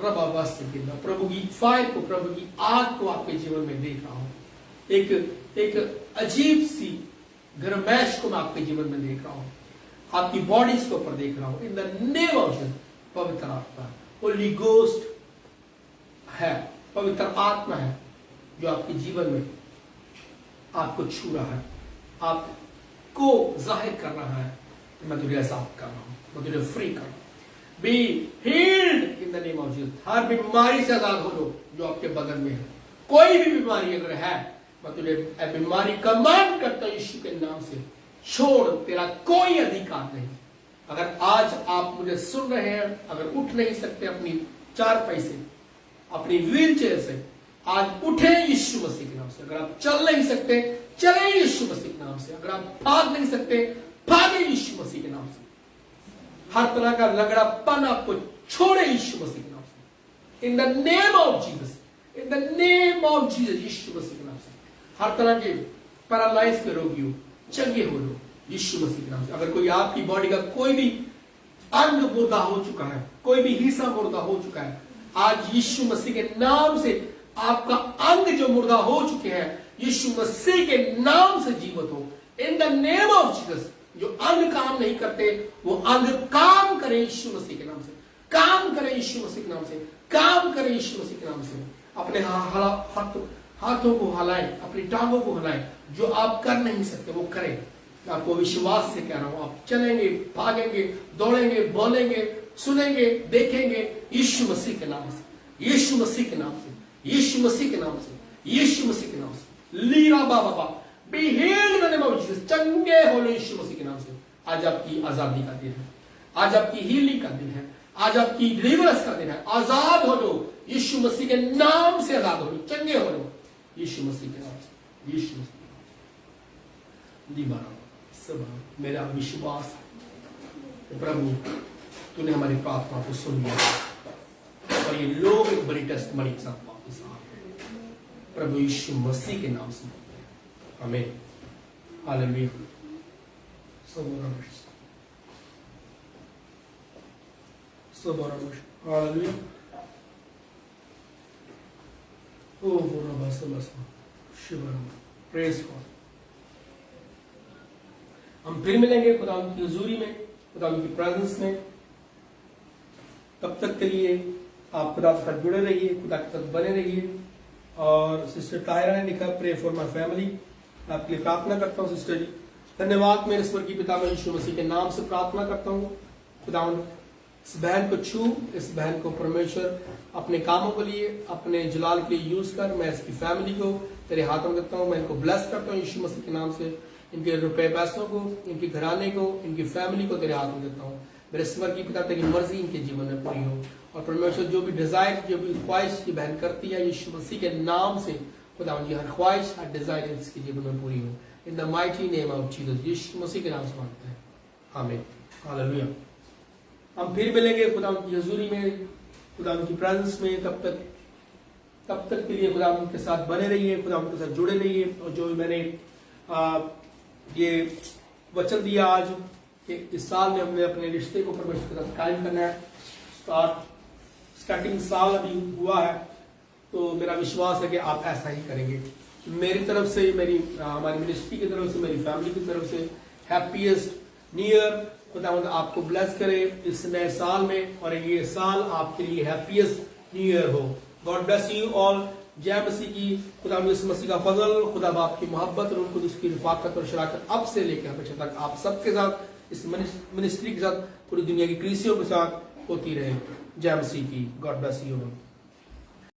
रबा से बेबी। प्रभु की फायर को, प्रभु की आग को आपके जीवन में देख रहा हूं। एक अजीब सी गरमैश को मैं आपके जीवन में देख रहा हूं, आपकी बॉडीज के ऊपर देख रहा हूं इन द नेम ऑफ जीसस। पवित्र आत्मा, होली गोस्ट है, पवित्र आत्मा है जो आपके जीवन में आपको छू रहा है, आपको जाहिर कर रहा है। मैं तुझे आजाद कर रहा हूं, मैं तुझे फ्री कर रहा हूं। Be healed in the name of Jesus. हर बीमारी से आजाद हो लो जो आपके बदन में है। कोई भी बीमारी अगर है, मैं तुझे बीमारी कमांड करता हूं यीशु के नाम से, छोड़, तेरा कोई अधिकार नहीं। अगर आज आप मुझे सुन रहे हैं, अगर उठ नहीं सकते अपनी चारपाई से, अपनी व्हील चेयर से, आज उठे यीशु मसीह के नाम से। अगर आप चल नहीं सकते, चले यीशु मसीह के नाम से। अगर आप भाग नहीं सकते, भागे यीशु मसीह के नाम से। हर तरह का लंगड़ापन आपको छोड़े यीशु मसीह के नाम से in the name of Jesus, in the name of Jesus, यीशु मसीह के नाम से। हर तरह के पैरालाइज के रोगी हो, चंगे हो लो यीशु मसीह के नाम से। अगर कोई आपकी बॉडी का कोई भी अंग मुर्दा हो चुका है, कोई भी हिस्सा मुर्दा हो चुका है, आज यीशु मसीह के नाम से आपका अंग जो मुर्दा हो चुके हैं यीशु मसीह के नाम से जीवित हो in the name of Jesus. जो अंग काम नहीं करते वो अंग काम करे यीशु मसीह के नाम से, काम करे यीशु मसीह के नाम से, काम करे यीशु मसीह के नाम से। अपने हाथों को हिलाएं, अपनी टांगों को हिलाएं, जो आप कर नहीं सकते वो करें। आपको विश्वास से कह रहा हूं, आप चलेंगे, भागेंगे, दौड़ेंगे, बोलेंगे, सुनेंगे, देखेंगे यीशु मसीह के नाम से, यीशु मसीह के नाम से, यीशु मसीह के नाम से, यीशु मसीह के नाम से। लीरा बाबा be healed in the name of Jesus. चंगे हो लो यीशु मसीह के नाम से। आज आपकी आजादी का दिन है, आज आपकी हीलिंग का दिन है, आज आपकी डिलीवरेंस का दिन है। आजाद हो लो यीशु मसीह के नाम से, आजाद हो लो, चंगे हो लो यीशु मसीह के नाम से, यीशु मसीह के नाम से। दीवाना सब मेरा विश्वास है प्रभु तूने हमारी प्रार्थना को सुन लिया और ये लोग एक बड़ी टेस्टमनी के साथ वापस आ गए प्रभु यीशु मसीह के नाम से, आमीन। हालेलुया। हालेलुया। ओ बोरा बस शिवराम, प्रेज गॉड। हम फिर मिलेंगे खुदा की हुजूरी में, खुदा की प्रेजेंस में। तब तक के लिए आप खुदा के साथ जुड़े रहिए, खुदा के साथ बने रहिए। और सिस्टर तायरा ने लिखा, प्रे फॉर माय फैमिली। आपके लिए प्रार्थना करता हूँ सिस्टर जी। धन्यवाद मेरे स्वर्गीय पिता, मैं यीशु मसीह के नाम से प्रार्थना करता हूँ खुदा इस बहन को छू, इस बहन को परमेश्वर अपने कामों के लिए, अपने जलाल के लिए यूज कर। मैं इसकी फैमिली को तेरे हाथों में देता हूँ, मैं इनको ब्लेस करता हूँ यीशु मसीह के नाम से। इनके रुपए पैसों को, इनके घराने को, इनकी फैमिली को तेरे हाथों में देता हूँ। मेरे स्वर्गीय पिता तेरी मर्जी इनके जीवन में पूरी हो। और परमेश्वर जो भी डिजायर, जो भी ख्वाहिश की बहन करती है यीशु मसीह के नाम से, खुदा उनकी हर ख्वाहिश, हर डिजायर इसके जीवन में पूरी हो। In the mighty name of Jesus, यीशु मसीह के नाम से मांगते हैं, आमीन। हालेलुया। हम फिर मिलेंगे खुदा की हजूरी में, खुदा की प्रेजेंस में। तब तक के लिए खुदा उनके साथ बने रहिए, खुदा उनके साथ जुड़े रहिए। और जो मैंने ये वचन दिया आज कि इस साल में हमने अपने रिश्ते को परमेश्वर के साथ कायम करना है। स्टार्टिंग साल अभी हुआ है, तो मेरा विश्वास है कि आप ऐसा ही करेंगे। मेरी तरफ से, हमारी मिनिस्ट्री की तरफ से, मेरी फैमिली की तरफ से हैप्पीएस्ट न्यू ईयर। खुदावंद आपको ब्लेस करे इस नए साल में, और ये साल आपके लिए हैप्पीएस्ट न्यू ईयर हो। God bless you all. जय मसीह की। खुदा मसीह का फजल, खुदा बाप की मोहब्बत और उनको उसकी रिफाकत और शराकत अब से लेकर हमेशा तक आप सबके साथ, इस मिनिस्ट्री के साथ, पूरी दुनिया की कलीसियों के साथ होती रहे। जय मसीह की। God bless you.